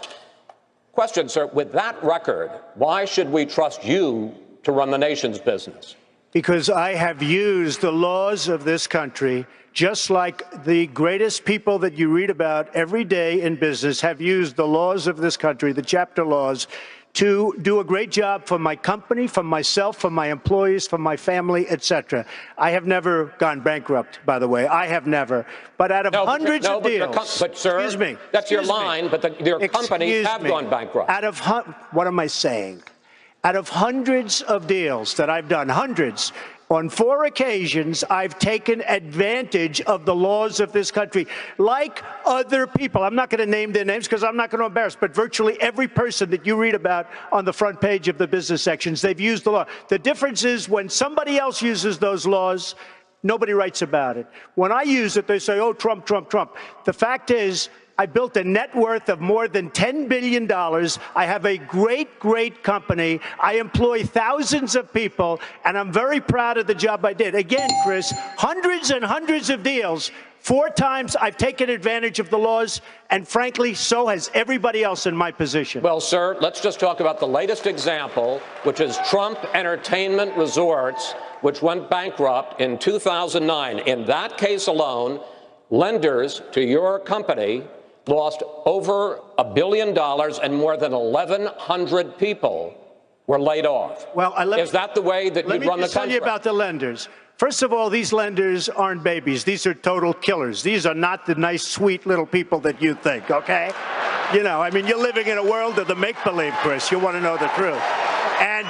Question, sir, with that record, why should we trust you to run the nation's business?
Because I have used the laws of this country, just like the greatest people that you read about every day in business have used the laws of this country, the chapter laws, to do a great job for my company, for myself, for my employees, for my family, etc. I have never gone bankrupt, by the way. I have never. But out of hundreds of deals,
but sir,
excuse me,
that's your line, but your companies have gone bankrupt.
What am I saying? Out of hundreds of deals that I've done, hundreds, on 4 occasions, I've taken advantage of the laws of this country, like other people. I'm not going to name their names because I'm not going to embarrass, but virtually every person that you read about on the front page of the business sections, they've used the law. The difference is when somebody else uses those laws, nobody writes about it. When I use it, they say, oh, Trump, Trump, Trump. The fact is, I built a net worth of more than $10 billion. I have a great, great company. I employ thousands of people, and I'm very proud of the job I did. Again, Chris, hundreds and hundreds of deals. 4 times I've taken advantage of the laws, and frankly, so has everybody else in my position.
Well, sir, let's just talk about the latest example, which is Trump Entertainment Resorts, which went bankrupt in 2009. In that case alone, lenders to your company lost over $1 billion, and more than 1,100 people were laid off.
Well,
is that the way that you run the country?
Let me just tell you about the lenders. First of all, these lenders aren't babies. These are total killers. These are not the nice, sweet little people that you think, okay? You know, I mean, you're living in a world of the make-believe, Chris. You want to know the truth. And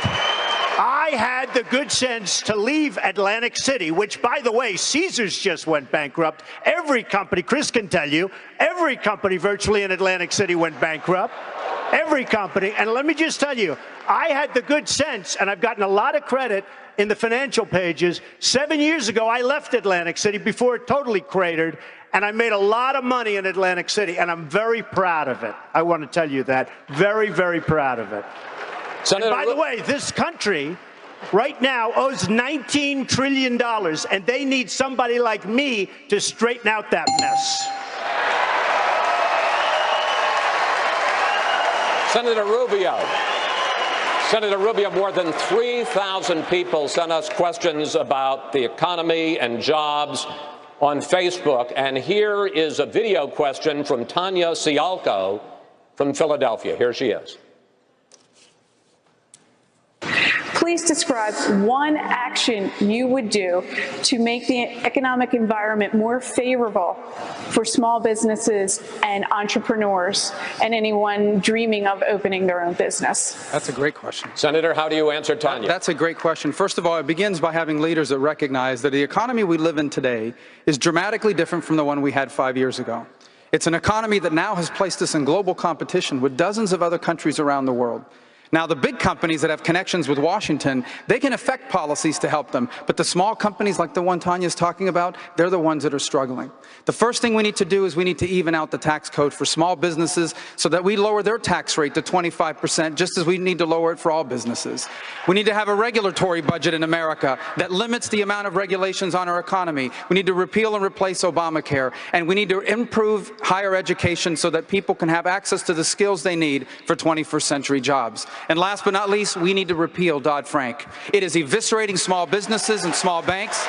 I had the good sense to leave Atlantic City, which, by the way, Caesars just went bankrupt. Every company, Chris can tell you, every company virtually in Atlantic City went bankrupt. Every company. And let me just tell you, I had the good sense, and I've gotten a lot of credit in the financial pages. 7 years ago, I left Atlantic City before it totally cratered, and I made a lot of money in Atlantic City, and I'm very proud of it. I want to tell you that. Very, very proud of it. And by the way, this country right now owes $19 trillion, and they need somebody like me to straighten out that mess.
Senator Rubio, more than 3,000 people sent us questions about the economy and jobs on Facebook. And here is a video question from Tanya Sialko from Philadelphia. Here she is.
Please describe one action you would do to make the economic environment more favorable for small businesses and entrepreneurs and anyone dreaming of opening their own business.
That's a great question.
Senator, how do you answer, Tanya?
That's a great question. First of all, it begins by having leaders that recognize that the economy we live in today is dramatically different from the one we had 5 years ago. It's an economy that now has placed us in global competition with dozens of other countries around the world. Now, the big companies that have connections with Washington, they can affect policies to help them. But the small companies like the one Tanya's talking about, they're the ones that are struggling. The first thing we need to do is we need to even out the tax code for small businesses so that we lower their tax rate to 25%, just as we need to lower it for all businesses. We need to have a regulatory budget in America that limits the amount of regulations on our economy. We need to repeal and replace Obamacare. And we need to improve higher education so that people can have access to the skills they need for 21st century jobs. And last but not least, we need to repeal Dodd-Frank. It is eviscerating small businesses and small banks.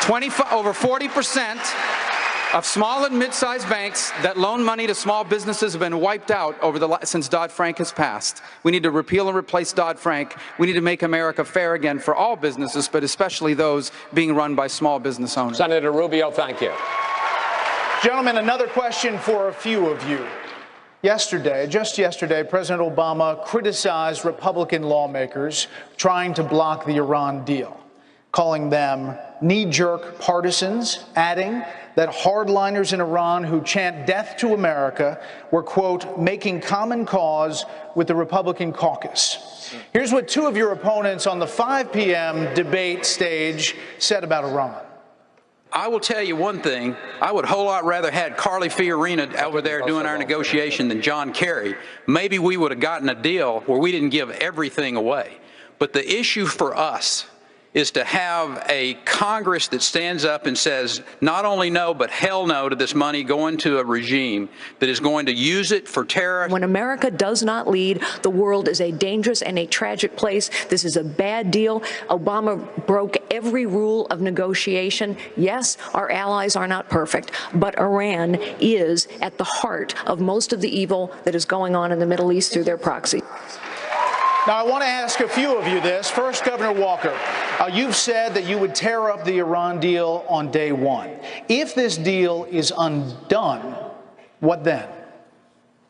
Over 40% of small and mid-sized banks that loan money to small businesses have been wiped out since Dodd-Frank has passed. We need to repeal and replace Dodd-Frank. We need to make America fair again for all businesses, but especially those being run by small business owners.
Senator Rubio, thank you.
Gentlemen, another question for a few of you. Just yesterday, President Obama criticized Republican lawmakers trying to block the Iran deal. calling them knee-jerk partisans, adding that hardliners in Iran who chant death to America were, quote, making common cause with the Republican caucus. Here's what two of your opponents on the 5 p.m. debate stage said about Iran.
I will tell you one thing. I would a whole lot rather had Carly Fiorina over there doing our negotiation than John Kerry. Maybe we would have gotten a deal where we didn't give everything away. But the issue for us is to have a Congress that stands up and says not only no, but hell no to this money going to a regime that is going to use it for terror.
When America does not lead, the world is a dangerous and a tragic place. This is a bad deal. Obama broke every rule of negotiation. Yes, our allies are not perfect, but Iran is at the heart of most of the evil that is going on in the Middle East through their proxy.
Now, I want to ask a few of you this. First, Governor Walker, you've said that you would tear up the Iran deal on day one. If this deal is undone, what then?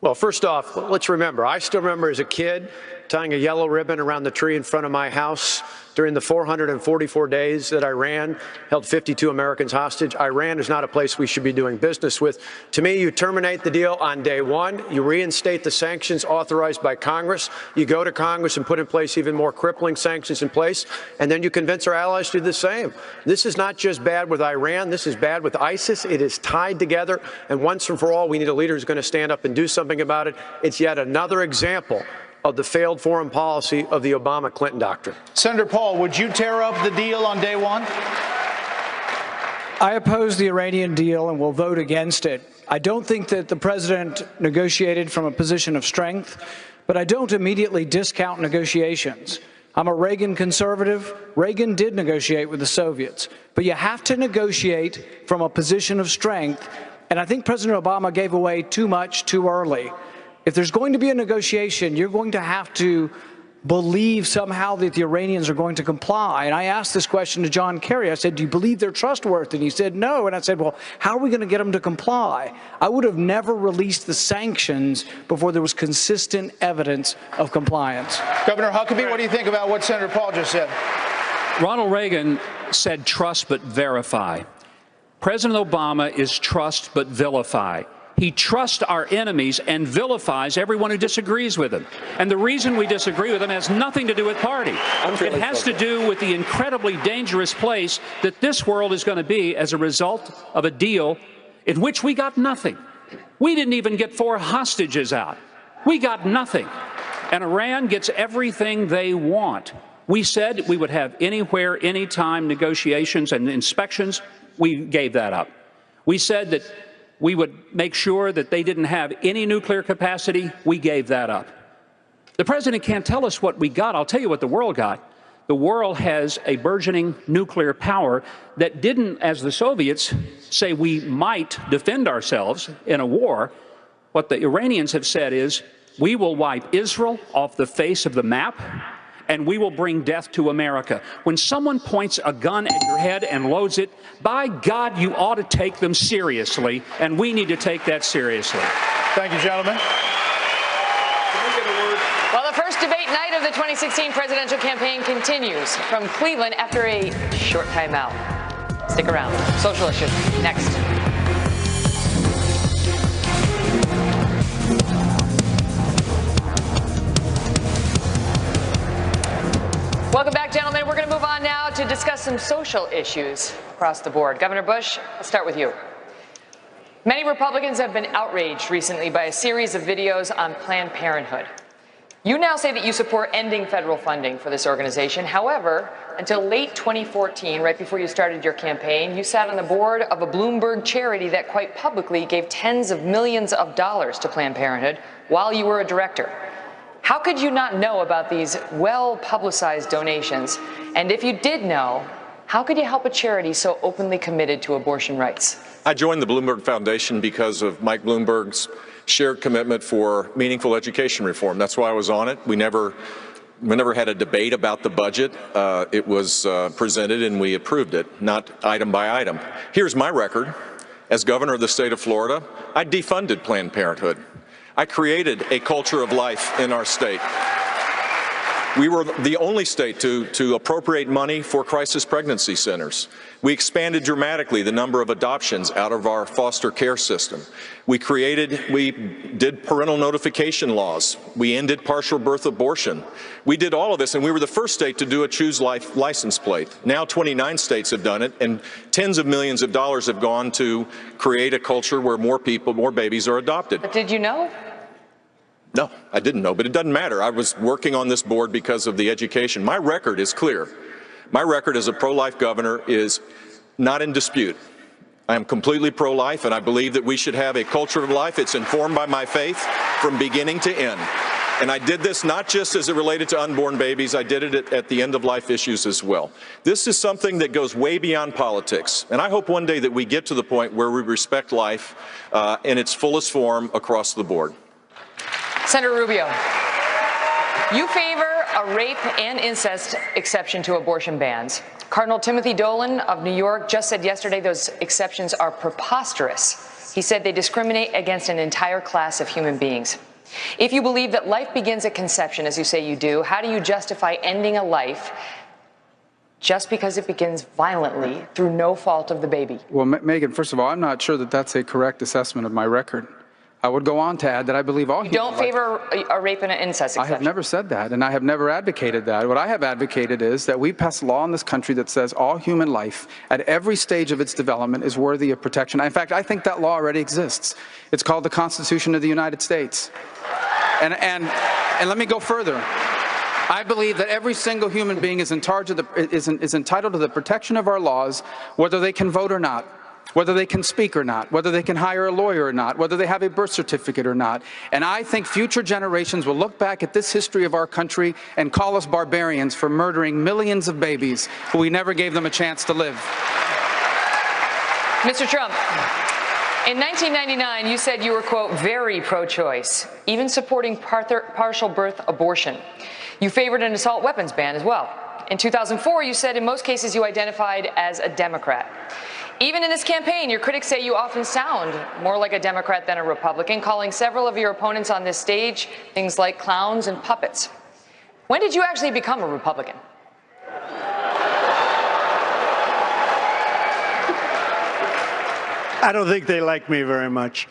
Well, first off, let's remember, I still remember as a kid tying a yellow ribbon around the tree in front of my house during the 444 days that Iran held 52 Americans hostage. Iran is not a place we should be doing business with. To me, you terminate the deal on day one. You reinstate the sanctions authorized by Congress. You go to Congress and put in place even more crippling sanctions in place, and then you convince our allies to do the same. This is not just bad with Iran. This is bad with ISIS. It is tied together, and once and for all, we need a leader who's going to stand up and do something about it. It's yet another example of the failed foreign policy of the Obama-Clinton doctrine.
Senator Paul, would you tear up the deal on day one?
I oppose the Iranian deal and will vote against it. I don't think that the president negotiated from a position of strength, but I don't immediately discount negotiations. I'm a Reagan conservative. Reagan did negotiate with the Soviets, but you have to negotiate from a position of strength, and I think President Obama gave away too much too early. If there's going to be a negotiation, you're going to have to believe somehow that the Iranians are going to comply. And I asked this question to John Kerry. I said, do you believe they're trustworthy? And he said, no. And I said, well, how are we going to get them to comply? I would have never released the sanctions before there was consistent evidence of compliance.
Governor Huckabee, what do you think about what Senator Paul just said?
Ronald Reagan said trust but verify. President Obama is trust but vilify. He trusts our enemies and vilifies everyone who disagrees with him. And the reason we disagree with him has nothing to do with party. It has to do with the incredibly dangerous place that this world is going to be as a result of a deal in which we got nothing. We didn't even get 4 hostages out. We got nothing. And Iran gets everything they want. We said we would have anywhere, anytime negotiations and inspections. We gave that up. We said that we would make sure that they didn't have any nuclear capacity. We gave that up. The president can't tell us what we got. I'll tell you what the world got. The world has a burgeoning nuclear power that didn't, as the Soviets, say we might defend ourselves in a war. What the Iranians have said is, we will wipe Israel off the face of the map, and we will bring death to America. When someone points a gun at your head and loads it, by God, you ought to take them seriously, and we need to take that seriously.
Thank you, gentlemen.
Well, the first debate night of the 2016 presidential campaign continues from Cleveland after a short time out. Stick around. Social Issues next. Welcome back, gentlemen. We're going to move on now to discuss some social issues across the board. Governor Bush, I'll start with you. Many Republicans have been outraged recently by a series of videos on Planned Parenthood. You now say that you support ending federal funding for this organization. However, until late 2014, right before you started your campaign, you sat on the board of a Bloomberg charity that quite publicly gave tens of millions of dollars to Planned Parenthood while you were a director. How could you not know about these well-publicized donations? And if you did know, how could you help a charity so openly committed to abortion rights?
I joined the Bloomberg Foundation because of Mike Bloomberg's shared commitment for meaningful education reform. That's why I was on it. We never had a debate about the budget. It was presented and we approved it, not item by item. Here's my record. As governor of the state of Florida, I defunded Planned Parenthood. I created a culture of life in our state. We were the only state to appropriate money for crisis pregnancy centers. We expanded dramatically the number of adoptions out of our foster care system. We did parental notification laws. We ended partial birth abortion. We did all of this, and we were the first state to do a Choose Life license plate. Now 29 states have done it, and tens of millions of dollars have gone to create a culture where more babies are adopted.
But did you know?
No, I didn't know, but it doesn't matter. I was working on this board because of the education. My record is clear. My record as a pro-life governor is not in dispute. I am completely pro-life, and I believe that we should have a culture of life. It's informed by my faith from beginning to end. And I did this not just as it related to unborn babies, I did it at the end-of-life issues as well. This is something that goes way beyond politics, and I hope one day that we get to the point where we respect life in its fullest form across the board.
Senator Rubio, you favor a rape and incest exception to abortion bans. Cardinal Timothy Dolan of New York just said yesterday those exceptions are preposterous. He said they discriminate against an entire class of human beings. If you believe that life begins at conception, as you say you do, how do you justify ending a life just because it begins violently through no fault of the baby?
Well, Megan, first of all, I'm not sure that that's a correct assessment of my record. I would go on to add that I believe all human life. You don't favor a rape and an incest exception? I have never said that, and I have never advocated that. What I have advocated is that we pass a law in this country that says all human life at every stage of its development is worthy of protection. In fact, I think that law already exists. It's called the Constitution of the United States. And let me go further. I believe that every single human being is entitled to the protection of our laws, whether they can vote or not, whether they can speak or not, whether they can hire a lawyer or not, whether they have a birth certificate or not. And I think future generations will look back at this history of our country and call us barbarians for murdering millions of babies who we never gave them a chance to live.
Mr. Trump, in 1999, you said you were, quote, very pro-choice, even supporting partial birth abortion. You favored an assault weapons ban as well. In 2004, you said in most cases you identified as a Democrat. Even in this campaign, your critics say you often sound more like a Democrat than a Republican, calling several of your opponents on this stage things like clowns and puppets. When did you actually become a Republican?
I don't think they like me very much.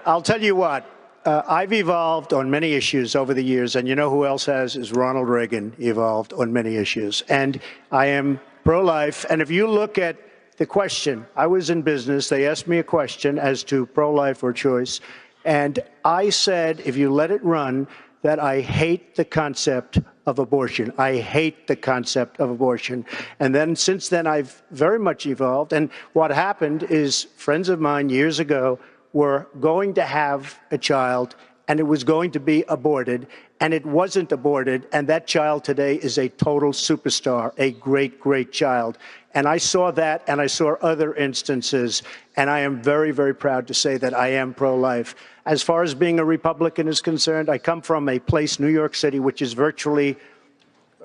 I'll tell you what, I've evolved on many issues over the years, and you know who else has is Ronald Reagan evolved on many issues. And I am pro-life, and if you look at the question, I was in business, they asked me a question as to pro-life or choice, and I said, if you let it run, that I hate the concept of abortion. I hate the concept of abortion. And then since then, I've very much evolved. And what happened is friends of mine years ago were going to have a child, and it was going to be aborted, and it wasn't aborted, and that child today is a total superstar, a great, great child. And I saw that, and I saw other instances, and I am very, very proud to say that I am pro-life. As far as being a Republican is concerned, I come from a place, New York City, which is virtually,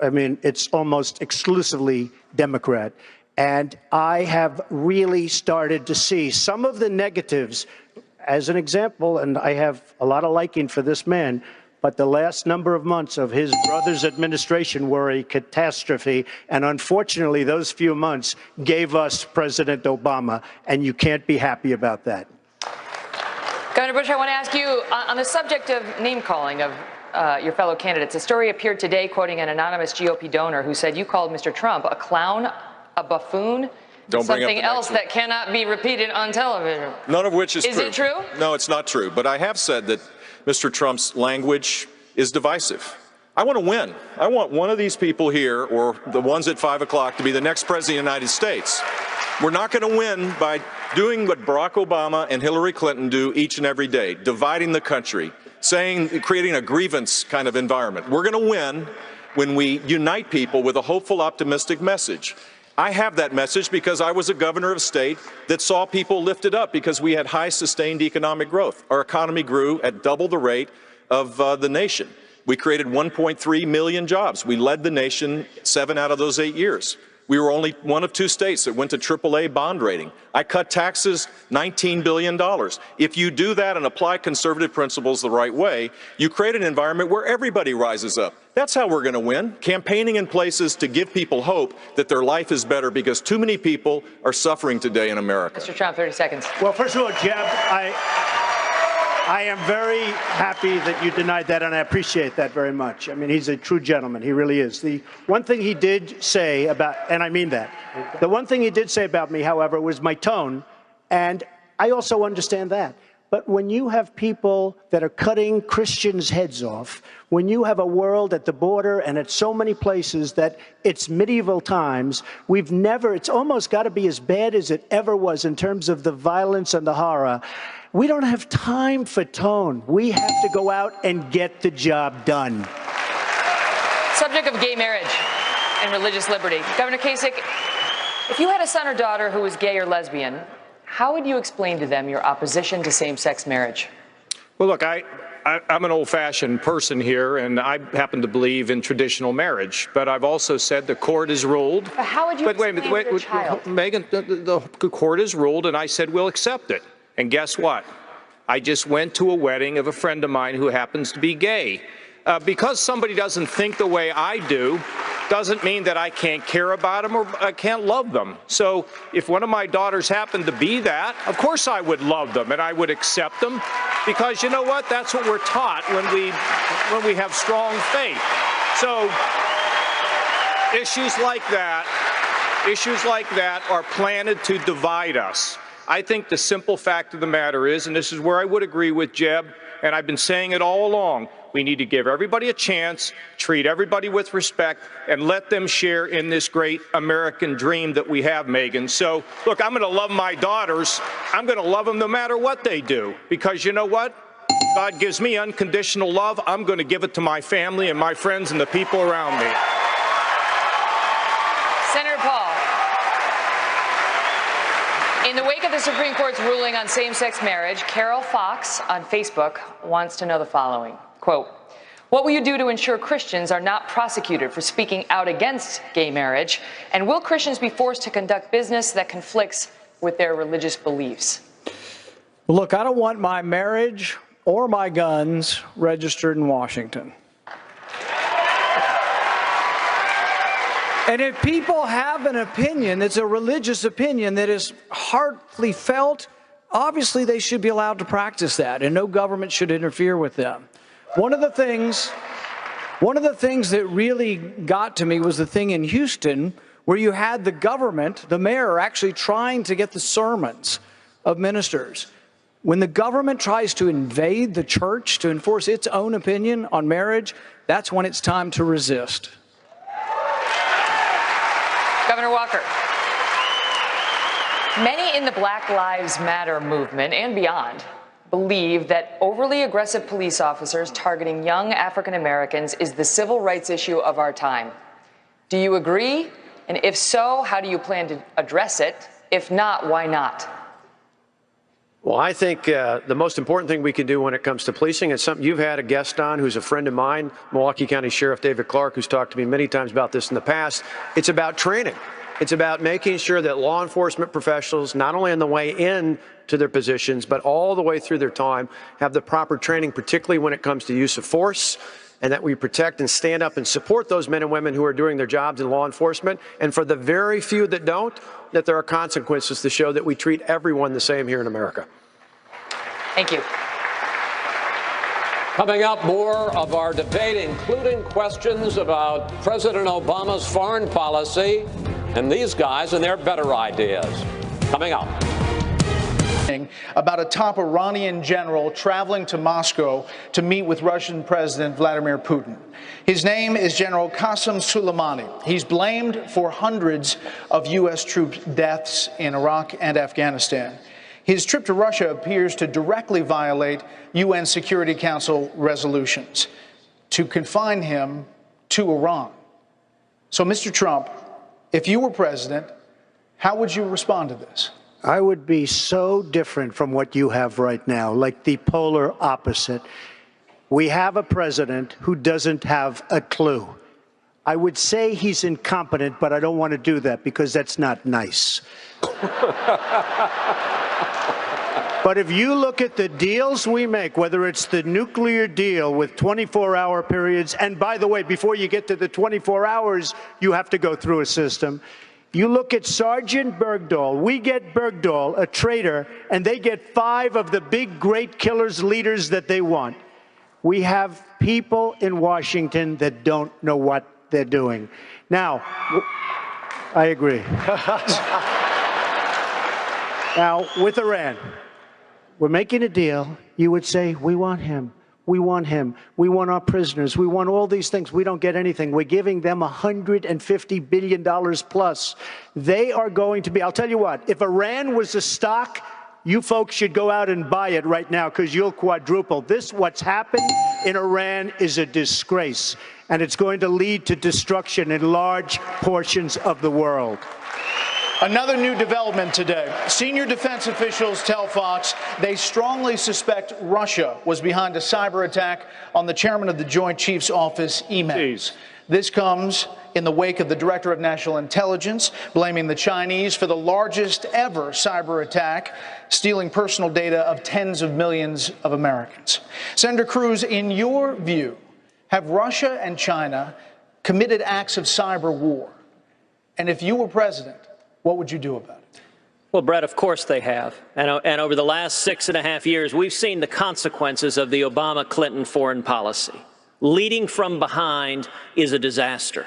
I mean, it's almost exclusively Democrat. And I have really started to see some of the negatives. As an example, and I have a lot of liking for this man, but the last number of months of his brother's administration were a catastrophe. And unfortunately, those few months gave us President Obama, and you can't be happy about that.
Governor Bush, I want to ask you, on the subject of name-calling of your fellow candidates, a story appeared today quoting an anonymous GOP donor who said you called Mr. Trump a clown, a buffoon, something else that cannot be repeated on television.
None of which is true.
Is it true?
No, it's not true. But I have said that Mr. Trump's language is divisive. I want to win. I want one of these people here, or the ones at 5 o'clock, to be the next president of the United States. We're not going to win by doing what Barack Obama and Hillary Clinton do each and every day, dividing the country, creating a grievance kind of environment. We're going to win when we unite people with a hopeful, optimistic message. I have that message because I was a governor of a state that saw people lifted up because we had high sustained economic growth. Our economy grew at double the rate of the nation. We created 1.3 million jobs. We led the nation 7 out of those 8 years. We were only one of 2 states that went to AAA bond rating. I cut taxes $19 billion. If you do that and apply conservative principles the right way, you create an environment where everybody rises up. That's how we're going to win, campaigning in places to give people hope that their life is better, because too many people are suffering today in America.
Mr. Trump, 30 seconds.
Well, first of all, Jeb, I am very happy that you denied that, and I appreciate that very much. I mean, he's a true gentleman. He really is. The one thing he did say about, and I mean that, the one thing he did say about me, however, was my tone, and I also understand that. But when you have people that are cutting Christians' heads off, when you have a world at the border and at so many places that it's medieval times, it's almost got to be as bad as it ever was in terms of the violence and the horror. We don't have time for tone. We have to go out and get the job done.
Subject of gay marriage and religious liberty. Governor Kasich, if you had a son or daughter who was gay or lesbian, how would you explain to them your opposition to same-sex marriage?
Well, look, I'm an old-fashioned person here, and I happen to believe in traditional marriage. But I've also said the court has ruled.
But how would you explain to your child?
Megyn, the court has ruled, and I said we'll accept it. And guess what? I just went to a wedding of a friend of mine who happens to be gay. Because somebody doesn't think the way I do, doesn't mean that I can't care about them or I can't love them. So if one of my daughters happened to be that, of course I would love them and I would accept them, because you know what? That's what we're taught when we have strong faith. So issues like that are planted to divide us. I think the simple fact of the matter is, and this is where I would agree with Jeb, and I've been saying it all along, we need to give everybody a chance, treat everybody with respect, and let them share in this great American dream that we have, Megyn. So, look, I'm going to love my daughters. I'm going to love them no matter what they do, because you know what? God gives me unconditional love. I'm going to give it to my family and my friends and the people around me.
Senator Paul. In the wake of the Supreme Court's ruling on same-sex marriage, Carol Fox on Facebook wants to know the following. Quote, what will you do to ensure Christians are not prosecuted for speaking out against gay marriage? And will Christians be forced to conduct business that conflicts with their religious beliefs?
Well, look, I don't want my marriage or my guns registered in Washington. And if people have an opinion that's a religious opinion that is heartily felt, obviously they should be allowed to practice that, and no government should interfere with them. One of the things that really got to me was the thing in Houston where you had the government, the mayor, actually trying to get the sermons of ministers. When the government tries to invade the church to enforce its own opinion on marriage, that's when it's time to resist.
Governor Walker, many in the Black Lives Matter movement and beyond believe that overly aggressive police officers targeting young African Americans is the civil rights issue of our time. Do you agree? And if so, how do you plan to address it? If not, why not?
Well, I think the most important thing we can do when it comes to policing is something you've had a guest on who's a friend of mine, Milwaukee County Sheriff David Clark, who's talked to me many times about this in the past. It's about training. It's about making sure that law enforcement professionals, not only on the way in to their positions, but all the way through their time, have the proper training, particularly when it comes to use of force, and that we protect and stand up and support those men and women who are doing their jobs in law enforcement. And for the very few that don't, that there are consequences to show that we treat everyone the same here in America.
Thank you.
Coming up, more of our debate, including questions about President Obama's foreign policy and these guys and their better ideas. Coming up.
About a top Iranian general traveling to Moscow to meet with Russian President Vladimir Putin. His name is General Qasem Soleimani. He's blamed for hundreds of U.S. troops' deaths in Iraq and Afghanistan. His trip to Russia appears to directly violate UN Security Council resolutions to confine him to Iran. So, Mr. Trump, if you were president, how would you respond to this?
I would be so different from what you have right now, like the polar opposite. We have a president who doesn't have a clue. I would say he's incompetent, but I don't want to do that because that's not nice. But if you look at the deals we make, whether it's the nuclear deal with 24-hour periods, and by the way, before you get to the 24 hours, you have to go through a system. You look at Sergeant Bergdahl. We get Bergdahl, a traitor, and they get 5 of the big, great killers, leaders that they want. We have people in Washington that don't know what they're doing. Now, I agree. Now, with Iran, we're making a deal. You would say, we want him. We want him. We want our prisoners. We want all these things. We don't get anything. We're giving them $150 billion plus. They are going to be, I'll tell you what, if Iran was a stock, you folks should go out and buy it right now because you'll quadruple. What's happened in Iran is a disgrace, and it's going to lead to destruction in large portions of the world.
Another new development today. Senior defense officials tell Fox they strongly suspect Russia was behind a cyber attack on the chairman of the Joint Chiefs Office emails. This comes in the wake of the Director of National Intelligence blaming the Chinese for the largest ever cyber attack, stealing personal data of tens of millions of Americans. Senator Cruz, in your view, have Russia and China committed acts of cyber war? And if you were president, what would you do about it?
Well, Brett, of course they have. And over the last 6.5 years, we've seen the consequences of the Obama-Clinton foreign policy. Leading from behind is a disaster.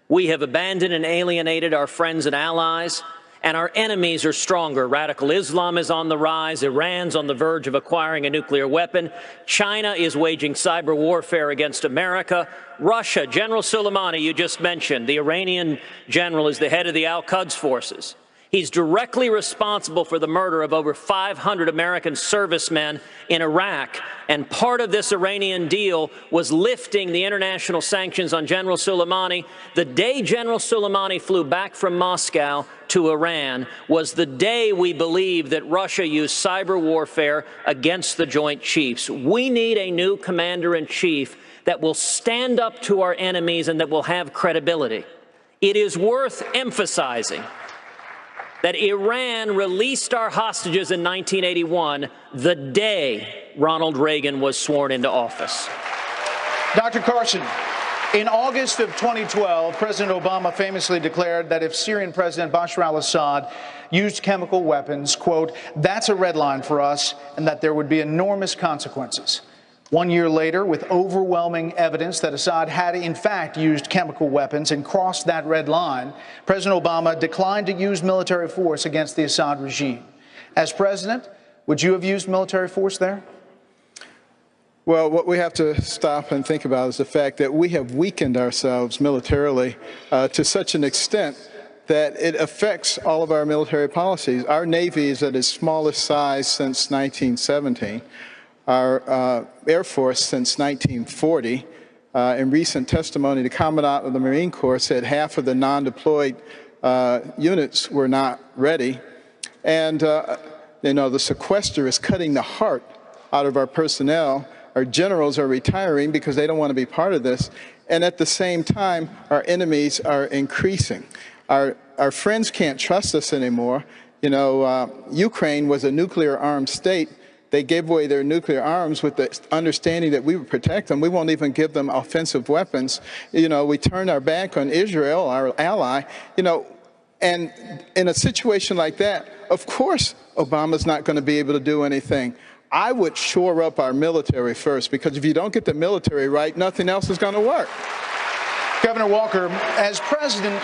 We have abandoned and alienated our friends and allies, and our enemies are stronger. Radical Islam is on the rise. Iran's on the verge of acquiring a nuclear weapon. China is waging cyber warfare against America. Russia, General Soleimani, you just mentioned, the Iranian general, is the head of the Al-Quds forces. He's directly responsible for the murder of over 500 American servicemen in Iraq. And part of this Iranian deal was lifting the international sanctions on General Soleimani. The day General Soleimani flew back from Moscow to Iran was the day we believed that Russia used cyber warfare against the Joint Chiefs. We need a new commander-in-chief that will stand up to our enemies and that will have credibility. It is worth emphasizing that Iran released our hostages in 1981, the day Ronald Reagan was sworn into office.
Dr. Carson, in August of 2012, President Obama famously declared that if Syrian President Bashar al-Assad used chemical weapons, quote, that's a red line for us, and that there would be enormous consequences. 1 year later, with overwhelming evidence that Assad had in fact used chemical weapons and crossed that red line, President Obama declined to use military force against the Assad regime. As president, would you have used military force there?
Well, what we have to stop and think about is the fact that we have weakened ourselves militarily to such an extent that it affects all of our military policies. Our Navy is at its smallest size since 1917. Our Air Force since 1940. In recent testimony, the Commandant of the Marine Corps said half of the non-deployed units were not ready. And, the sequester is cutting the heart out of our personnel. Our generals are retiring because they don't want to be part of this. And at the same time, our enemies are increasing. Our friends can't trust us anymore. Ukraine was a nuclear-armed state. They gave away their nuclear arms with the understanding that we would protect them. We won't even give them offensive weapons. We turned our back on Israel, our ally. And in a situation like that, of course, Obama's not going to be able to do anything. I would shore up our military first, because if you don't get the military right, nothing else is going to work.
Governor Walker, as president,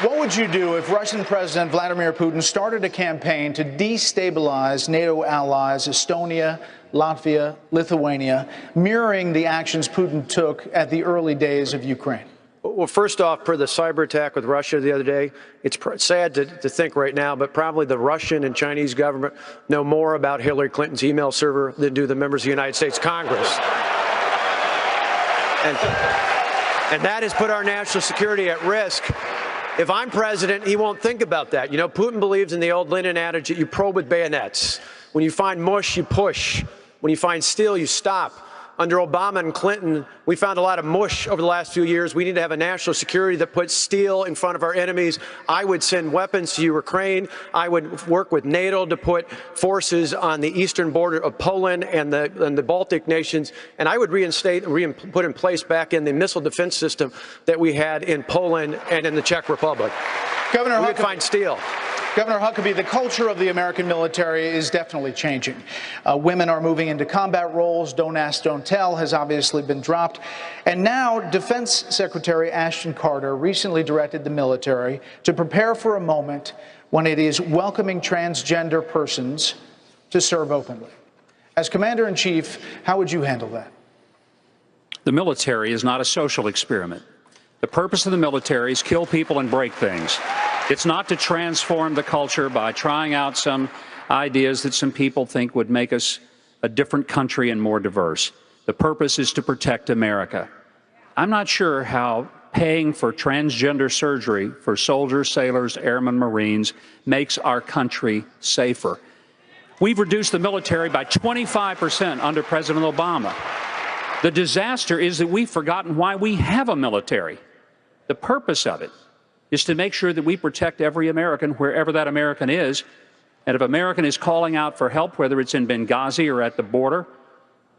what would you do if Russian President Vladimir Putin started a campaign to destabilize NATO allies Estonia, Latvia, Lithuania, mirroring the actions Putin took at the early days of Ukraine?
Well, first off, per the cyber attack with Russia the other day, it's sad to think right now, but probably the Russian and Chinese government know more about Hillary Clinton's email server than do the members of the United States Congress. And that has put our national security at risk. If I'm president, he won't think about that. Putin believes in the old Lenin adage that you probe with bayonets. When you find mush, you push. When you find steel, you stop. Under Obama and Clinton, we found a lot of mush over the last few years. We need to have a national security that puts steel in front of our enemies. I would send weapons to Ukraine. I would work with NATO to put forces on the eastern border of Poland and the Baltic nations. And I would reinstate and put in place back in the missile defense system that we had in Poland and in the Czech Republic.
Governor
we would find steel.
Governor Huckabee, the culture of the American military is definitely changing. Women are moving into combat roles. Don't ask, don't tell has obviously been dropped. And now Defense Secretary Ashton Carter recently directed the military to prepare for a moment when it is welcoming transgender persons to serve openly. As Commander-in-Chief, how would you handle that?
The military is not a social experiment. The purpose of the military is kill people and break things. It's not to transform the culture by trying out some ideas that some people think would make us a different country and more diverse. The purpose is to protect America. I'm not sure how paying for transgender surgery for soldiers, sailors, airmen, Marines makes our country safer. We've reduced the military by 25% under President Obama. The disaster is that we've forgotten why we have a military. The purpose of it is to make sure that we protect every American wherever that American is. And if an American is calling out for help, whether it's in Benghazi or at the border,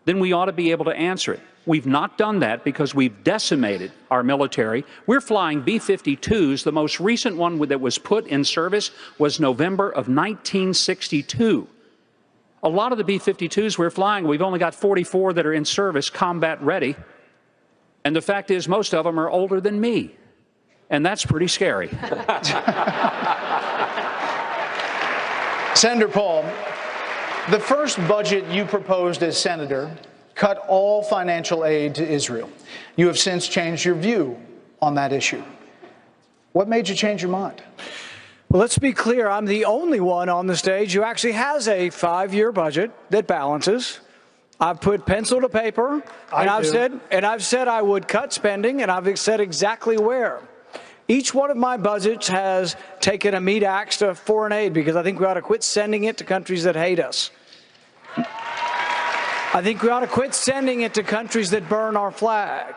then we ought to be able to answer it. We've not done that because we've decimated our military. We're flying B-52s. The most recent one that was put in service was November of 1962. A lot of the B-52s we're flying, we've only got 44 that are in service, combat ready. And the fact is, most of them are older than me. And that's pretty scary.
Senator Paul, the first budget you proposed as senator cut all financial aid to Israel. You have since changed your view on that issue. What made you change your mind?
Well, let's be clear. I'm the only one on the stage who actually has a 5-year budget that balances. I've put pencil to paper, and I've said I would cut spending, and I've said exactly where. Each one of my budgets has taken a meat axe to foreign aid because I think we ought to quit sending it to countries that hate us. I think we ought to quit sending it to countries that burn our flag.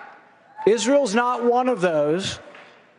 Israel's not one of those.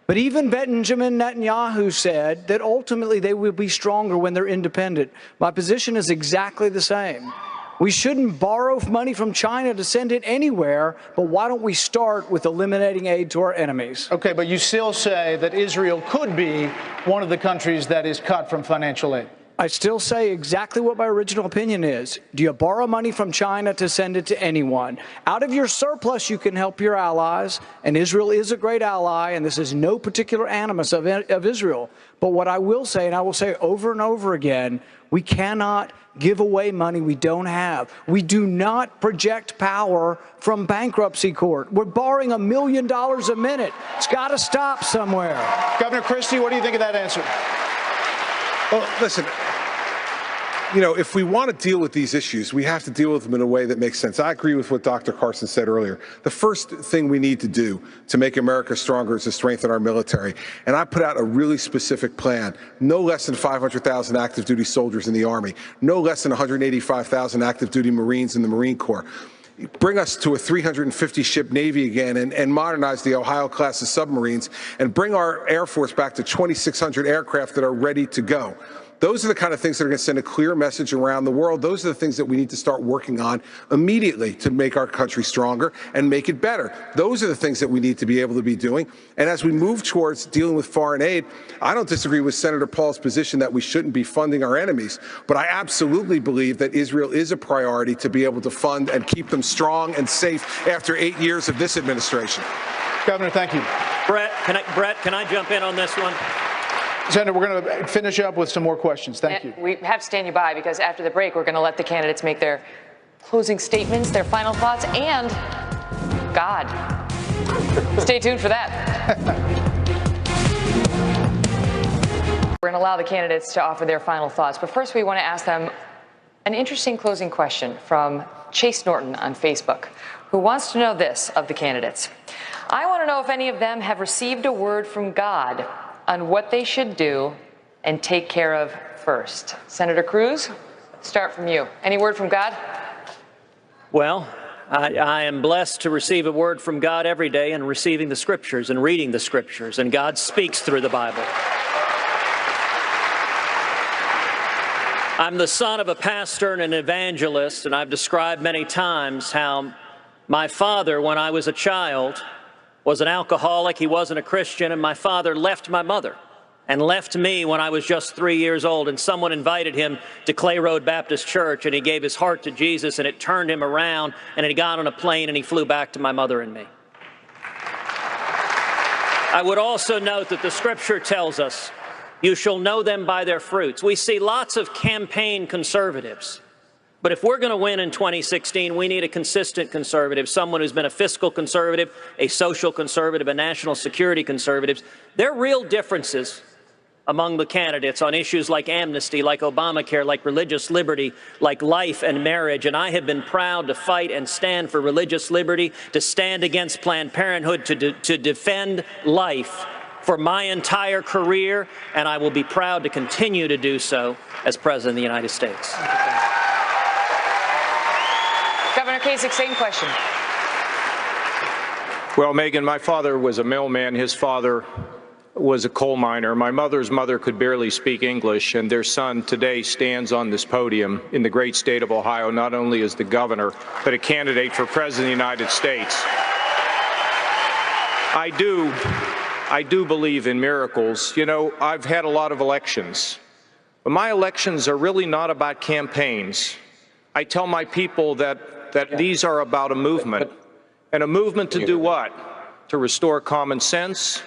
But even Benjamin Netanyahu said that ultimately they will be stronger when they're independent. My position is exactly the same. We shouldn't borrow money from China to send it anywhere, but why don't we start with eliminating aid to our enemies?
Okay, but you still say that Israel could be one of the countries that is cut from financial aid.
I still say exactly what my original opinion is. Do you borrow money from China to send it to anyone? Out of your surplus, you can help your allies, and Israel is a great ally, and this is no particular animus of Israel. But what I will say, and I will say over and over again, we cannot give away money we don't have. We do not project power from bankruptcy court. We're borrowing $1 million a minute. It's got to stop somewhere.
Governor Christie, what do you think of that answer?
Well, listen, you know, if we want to deal with these issues, we have to deal with them in a way that makes sense. I agree with what Dr. Carson said earlier. The first thing we need to do to make America stronger is to strengthen our military. And I put out a really specific plan. No less than 500,000 active duty soldiers in the Army. No less than 185,000 active duty Marines in the Marine Corps. Bring us to a 350-ship Navy again and modernize the Ohio-class of submarines and bring our Air Force back to 2,600 aircraft that are ready to go. Those are the kind of things that are going to send a clear message around the world. Those are the things that we need to start working on immediately to make our country stronger and make it better. Those are the things that we need to be able to be doing. And as we move towards dealing with foreign aid, I don't disagree with Senator Paul's position that we shouldn't be funding our enemies. But I absolutely believe that Israel is a priority to be able to fund and keep them strong and safe after 8 years of this administration.
Governor, thank you.
Brett, can I jump in on this one?
Senator, we're going to finish up with some more questions. Thank you.
We have to stand you by because after the break, we're going to let the candidates make their closing statements, their final thoughts, and God. Stay tuned for that. We're going to allow the candidates to offer their final thoughts. But first, we want to ask them an interesting closing question from Chase Norton on Facebook, who wants to know this of the candidates. I want to know if any of them have received a word from God on what they should do and take care of first. Senator Cruz, start from you. Any word from God?
Well, I am blessed to receive a word from God every day and receiving the Scriptures and reading the Scriptures, and God speaks through the Bible. I'm the son of a pastor and an evangelist, and I've described many times how my father, when I was a child, was an alcoholic. He wasn't a Christian, and my father left my mother and left me when I was just 3 years old, and someone invited him to Clay Road Baptist Church, and he gave his heart to Jesus, and it turned him around, and he got on a plane, and he flew back to my mother and me. I would also note that the Scripture tells us, "You shall know them by their fruits." We see lots of campaign conservatives. But if we're going to win in 2016, we need a consistent conservative, someone who's been a fiscal conservative, a social conservative, a national security conservative. There are real differences among the candidates on issues like amnesty, like Obamacare, like religious liberty, like life and marriage. And I have been proud to fight and stand for religious liberty, to stand against Planned Parenthood, to defend life for my entire career, and I will be proud to continue to do so as President of the United States.
Governor Kasich, same question.
Well, Megan, my father was a mailman. His father was a coal miner. My mother's mother could barely speak English, and their son today stands on this podium in the great state of Ohio, not only as the governor, but a candidate for President of the United States. I do believe in miracles. You know, I've had a lot of elections, but my elections are really not about campaigns. I tell my people that these are about a movement, and a movement to do what? To restore common sense,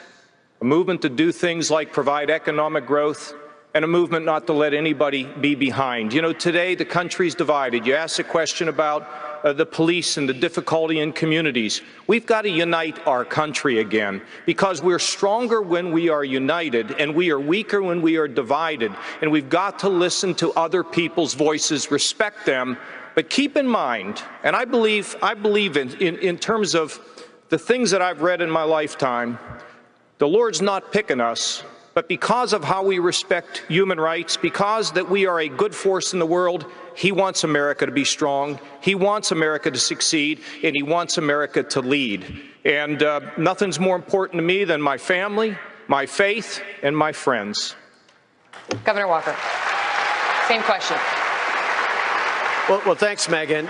a movement to do things like provide economic growth, and a movement not to let anybody be behind. You know, today the country's divided. You asked a question about the police and the difficulty in communities. We've got to unite our country again, because we're stronger when we are united and we are weaker when we are divided. And we've got to listen to other people's voices, respect them, but keep in mind, and I believe in terms of the things that I've read in my lifetime, the Lord's not picking us, but because of how we respect human rights, because that we are a good force in the world, He wants America to be strong, He wants America to succeed, and He wants America to lead. And nothing's more important to me than my family, my faith, and my friends.
Governor Walker, same question.
Well, thanks, Megan.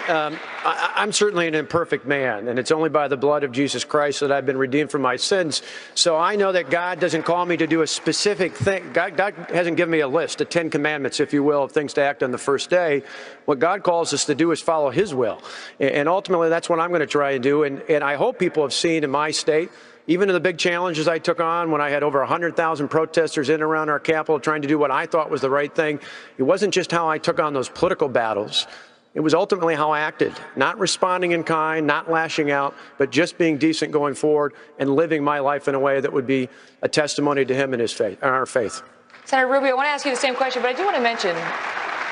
I'm certainly an imperfect man, and it's only by the blood of Jesus Christ that I've been redeemed from my sins. So I know that God doesn't call me to do a specific thing. God hasn't given me a list, the 10 commandments, if you will, of things to act on the first day. What God calls us to do is follow His will. And ultimately, that's what I'm going to try and do. And I hope people have seen in my state, even in the big challenges I took on when I had over 100,000 protesters in and around our Capitol trying to do what I thought was the right thing, it wasn't just how I took on those political battles. It was ultimately how I acted, not responding in kind, not lashing out, but just being decent going forward and living my life in a way that would be a testimony to Him and His faith, and our faith.
Senator Rubio, I want to ask you the same question, but I do want to mention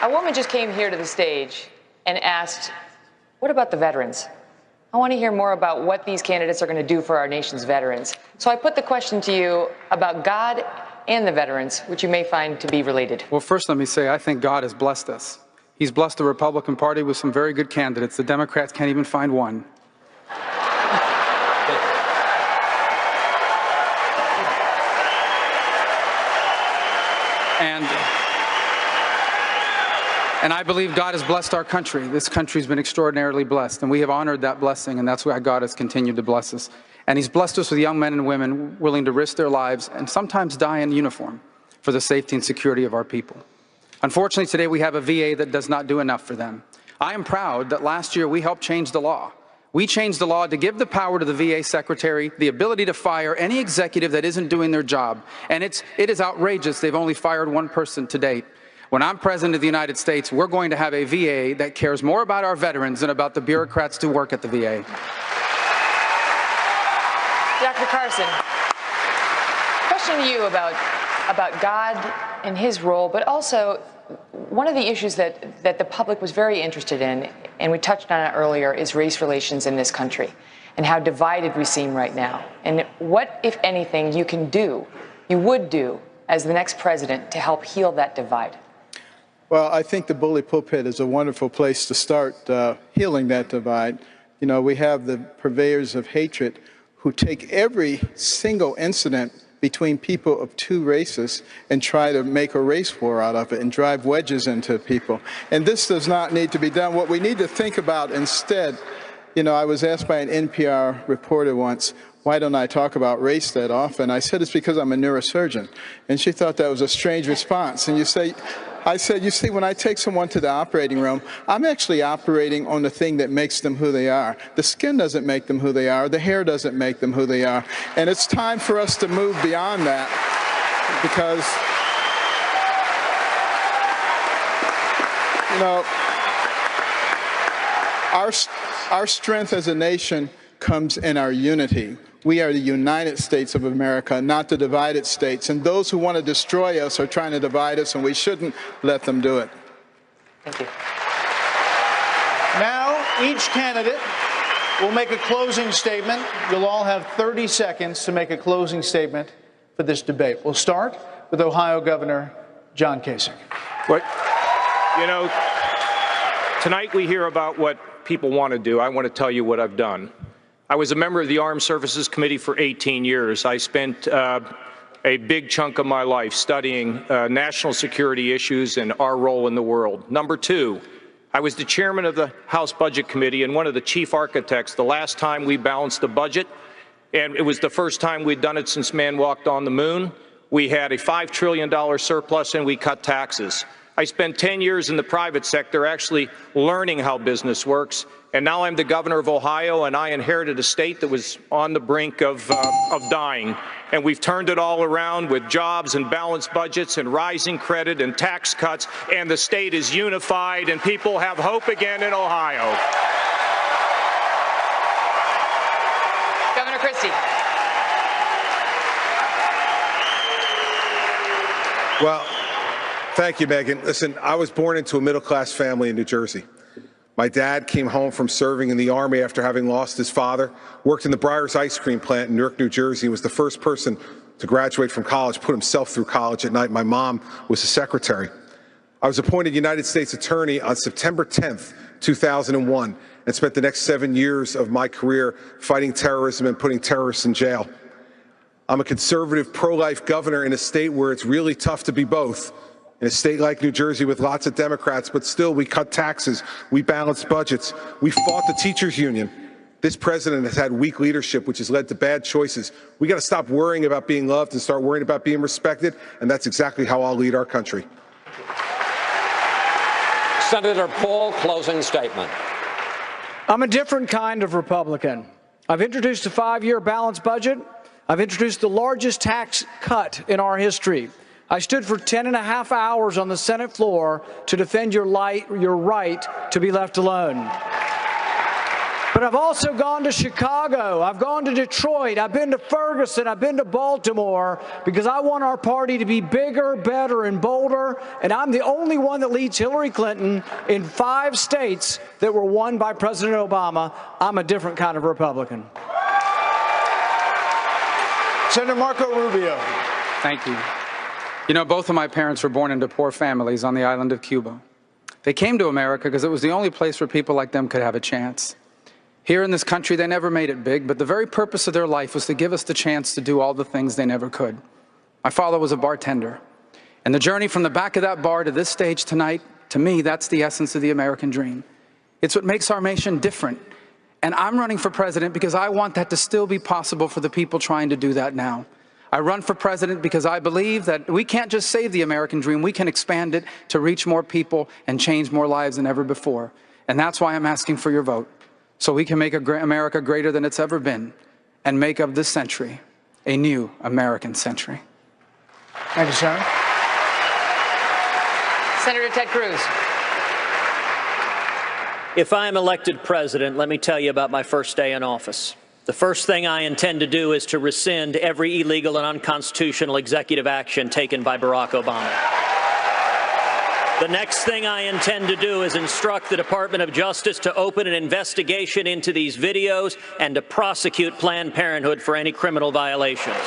a woman just came here to the stage and asked, what about the veterans? I want to hear more about what these candidates are going to do for our nation's veterans. So I put the question to you about God and the veterans, which you may find to be related.
Well, first let me say I think God has blessed us. He's blessed the Republican Party with some very good candidates. The Democrats can't even find one. And I believe God has blessed our country. This country's been extraordinarily blessed, and we have honored that blessing, and that's why God has continued to bless us. And He's blessed us with young men and women willing to risk their lives and sometimes die in uniform for the safety and security of our people. Unfortunately, today we have a VA that does not do enough for them. I am proud that last year we helped change the law. We changed the law to give the power to the VA secretary, the ability to fire any executive that isn't doing their job. And it is outrageous. They've only fired one person to date. When I'm President of the United States, we're going to have a VA that cares more about our veterans than about the bureaucrats who work at the VA.
Dr. Carson, question to you about God and His role, but also one of the issues that the public was very interested in, and we touched on it earlier, is race relations in this country and how divided we seem right now. And what, if anything, you would do as the next president to help heal that divide?
Well, I think the bully pulpit is a wonderful place to start healing that divide. You know, we have the purveyors of hatred who take every single incident between people of two races and try to make a race war out of it and drive wedges into people. And this does not need to be done. What we need to think about instead, you know, I was asked by an NPR reporter once, why don't I talk about race that often? I said, it's because I'm a neurosurgeon. And she thought that was a strange response. And I said, you see, when I take someone to the operating room, I'm actually operating on the thing that makes them who they are. The skin doesn't make them who they are. The hair doesn't make them who they are. And it's time for us to move beyond that, because, you know, our strength as a nation comes in our unity. We are the United States of America, not the divided states. And those who want to destroy us are trying to divide us, and we shouldn't let them do it.
Thank you.
Now, each candidate will make a closing statement. You'll all have 30 seconds to make a closing statement for this debate. We'll start with Ohio Governor John Kasich.
You know, tonight we hear about what people want to do. I want to tell you what I've done. I was a member of the Armed Services Committee for 18 years. I spent a big chunk of my life studying national security issues and our role in the world. Number two, I was the chairman of the House Budget Committee and one of the chief architects the last time we balanced the budget, and it was the first time we'd done it since man walked on the moon. We had a $5 trillion surplus and we cut taxes. I spent 10 years in the private sector actually learning how business works, and now I'm the governor of Ohio, and I inherited a state that was on the brink of dying. And we've turned it all around with jobs and balanced budgets and rising credit and tax cuts, and the state is unified, and people have hope again in Ohio.
Governor Christie.
Well, thank you, Megan. Listen, I was born into a middle-class family in New Jersey. My dad came home from serving in the Army after having lost his father, worked in the Breyers ice cream plant in Newark, New Jersey, and was the first person to graduate from college, put himself through college at night. My mom was his secretary. I was appointed United States Attorney on September 10th, 2001, and spent the next 7 years of my career fighting terrorism and putting terrorists in jail. I'm a conservative, pro-life governor in a state where it's really tough to be both. In a state like New Jersey with lots of Democrats, but still we cut taxes, we balanced budgets, we fought the teachers union. This president has had weak leadership, which has led to bad choices. We got to stop worrying about being loved and start worrying about being respected, and that's exactly how I'll lead our country.
Senator Paul, closing statement.
I'm a different kind of Republican. I've introduced a 5-year balanced budget. I've introduced the largest tax cut in our history. I stood for 10.5 hours on the Senate floor to defend your right to be left alone. But I've also gone to Chicago, I've gone to Detroit, I've been to Ferguson, I've been to Baltimore, because I want our party to be bigger, better, and bolder, and I'm the only one that leads Hillary Clinton in 5 states that were won by President Obama. I'm a different kind of Republican.
Senator Marco Rubio.
Thank you. You know, both of my parents were born into poor families on the island of Cuba. They came to America because it was the only place where people like them could have a chance. Here in this country, they never made it big, but the very purpose of their life was to give us the chance to do all the things they never could. My father was a bartender, and the journey from the back of that bar to this stage tonight, to me, that's the essence of the American dream. It's what makes our nation different. And I'm running for president because I want that to still be possible for the people trying to do that now. I run for president because I believe that we can't just save the American dream, we can expand it to reach more people and change more lives than ever before. And that's why I'm asking for your vote, so we can make America greater than it's ever been and make of this century a new American century.
Thank you, Senator.
Senator Ted Cruz.
If I am elected president, let me tell you about my first day in office. The first thing I intend to do is to rescind every illegal and unconstitutional executive action taken by Barack Obama. The next thing I intend to do is instruct the Department of Justice to open an investigation into these videos and to prosecute Planned Parenthood for any criminal violations.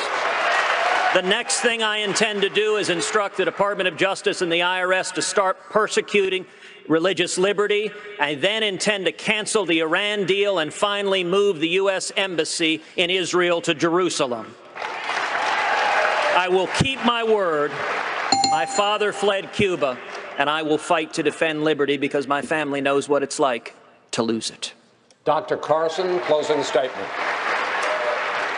The next thing I intend to do is instruct the Department of Justice and the IRS to start persecuting religious liberty. I then intend to cancel the Iran deal and finally move the U.S. Embassy in Israel to Jerusalem. I will keep my word. My father fled Cuba, and I will fight to defend liberty because my family knows what it's like to lose it.
Dr. Carson, closing statement.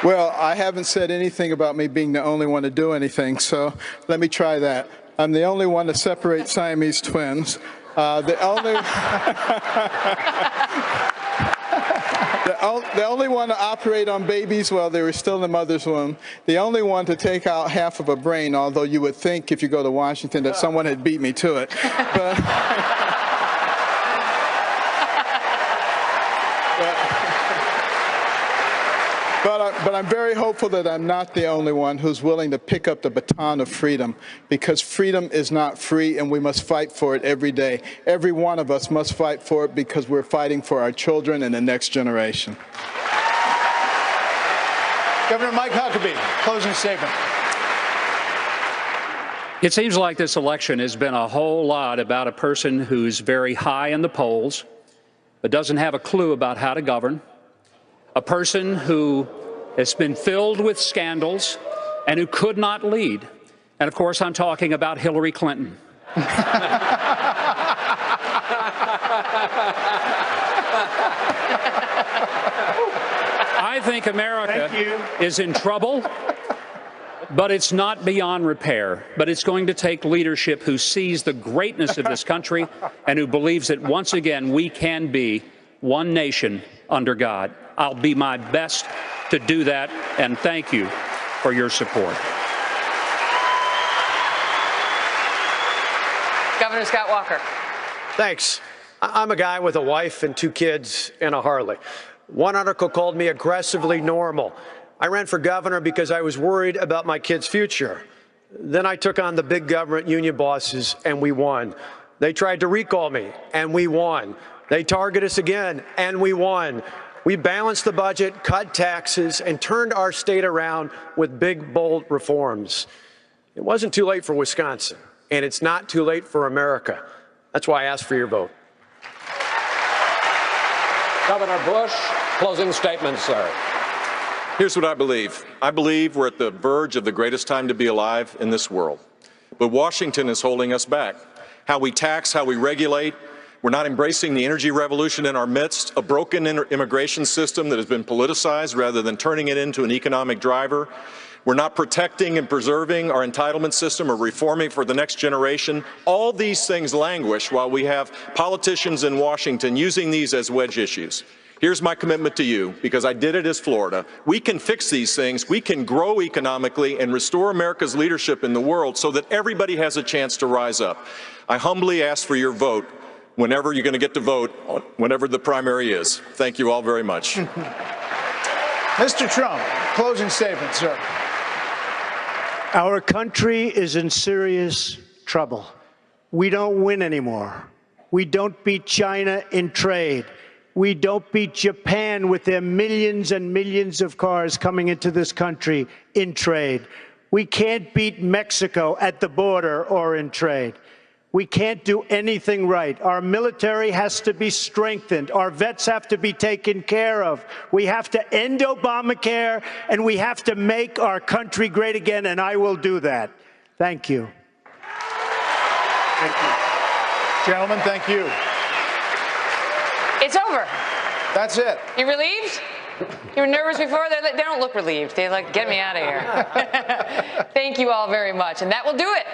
Well, I haven't said anything about me being the only one to do anything, so let me try that. I'm the only one to separate Siamese twins. The only one to operate on babies while they were still in the mother's womb. The only one to take out half of a brain, although you would think if you go to Washington that someone had beat me to it. But I'm very hopeful that I'm not the only one who's willing to pick up the baton of freedom, because freedom is not free and we must fight for it every day. Every one of us must fight for it because we're fighting for our children and the next generation.
Governor Mike Huckabee, closing statement.
It seems like this election has been a whole lot about a person who's very high in the polls, but doesn't have a clue about how to govern, a person who has been filled with scandals and who could not lead. And of course, I'm talking about Hillary Clinton. I think America is in trouble, but it's not beyond repair. But it's going to take leadership who sees the greatness of this country and who believes that once again we can be one nation under God. I'll be my best to do that, and thank you for your support.
Governor Scott Walker.
Thanks. I'm a guy with a wife and 2 kids and a Harley. One article called me aggressively normal. I ran for governor because I was worried about my kids' future. Then I took on the big government union bosses, and we won. They tried to recall me, and we won. They targeted us again, and we won. We balanced the budget, cut taxes, and turned our state around with big, bold reforms. It wasn't too late for Wisconsin, and it's not too late for America. That's why I asked for your vote.
Governor Bush, closing statement, sir.
Here's what I believe. I believe we're at the verge of the greatest time to be alive in this world. But Washington is holding us back. How we tax, how we regulate. We're not embracing the energy revolution in our midst, a broken immigration system that has been politicized rather than turning it into an economic driver. We're not protecting and preserving our entitlement system or reforming for the next generation. All these things languish while we have politicians in Washington using these as wedge issues. Here's my commitment to you, because I did it as Florida. We can fix these things. We can grow economically and restore America's leadership in the world so that everybody has a chance to rise up. I humbly ask for your vote whenever you're going to get to vote, whenever the primary is. Thank you all very much.
Mr. Trump, closing statement, sir.
Our country is in serious trouble. We don't win anymore. We don't beat China in trade. We don't beat Japan with their millions and millions of cars coming into this country in trade. We can't beat Mexico at the border or in trade. We can't do anything right. Our military has to be strengthened. Our vets have to be taken care of. We have to end Obamacare, and we have to make our country great again, and I will do that. Thank you.
Thank you. Gentlemen, thank you.
It's over.
That's it.
You relieved? You were nervous before? They don't look relieved. They're like, get me out of here. Thank you all very much. And that will do it.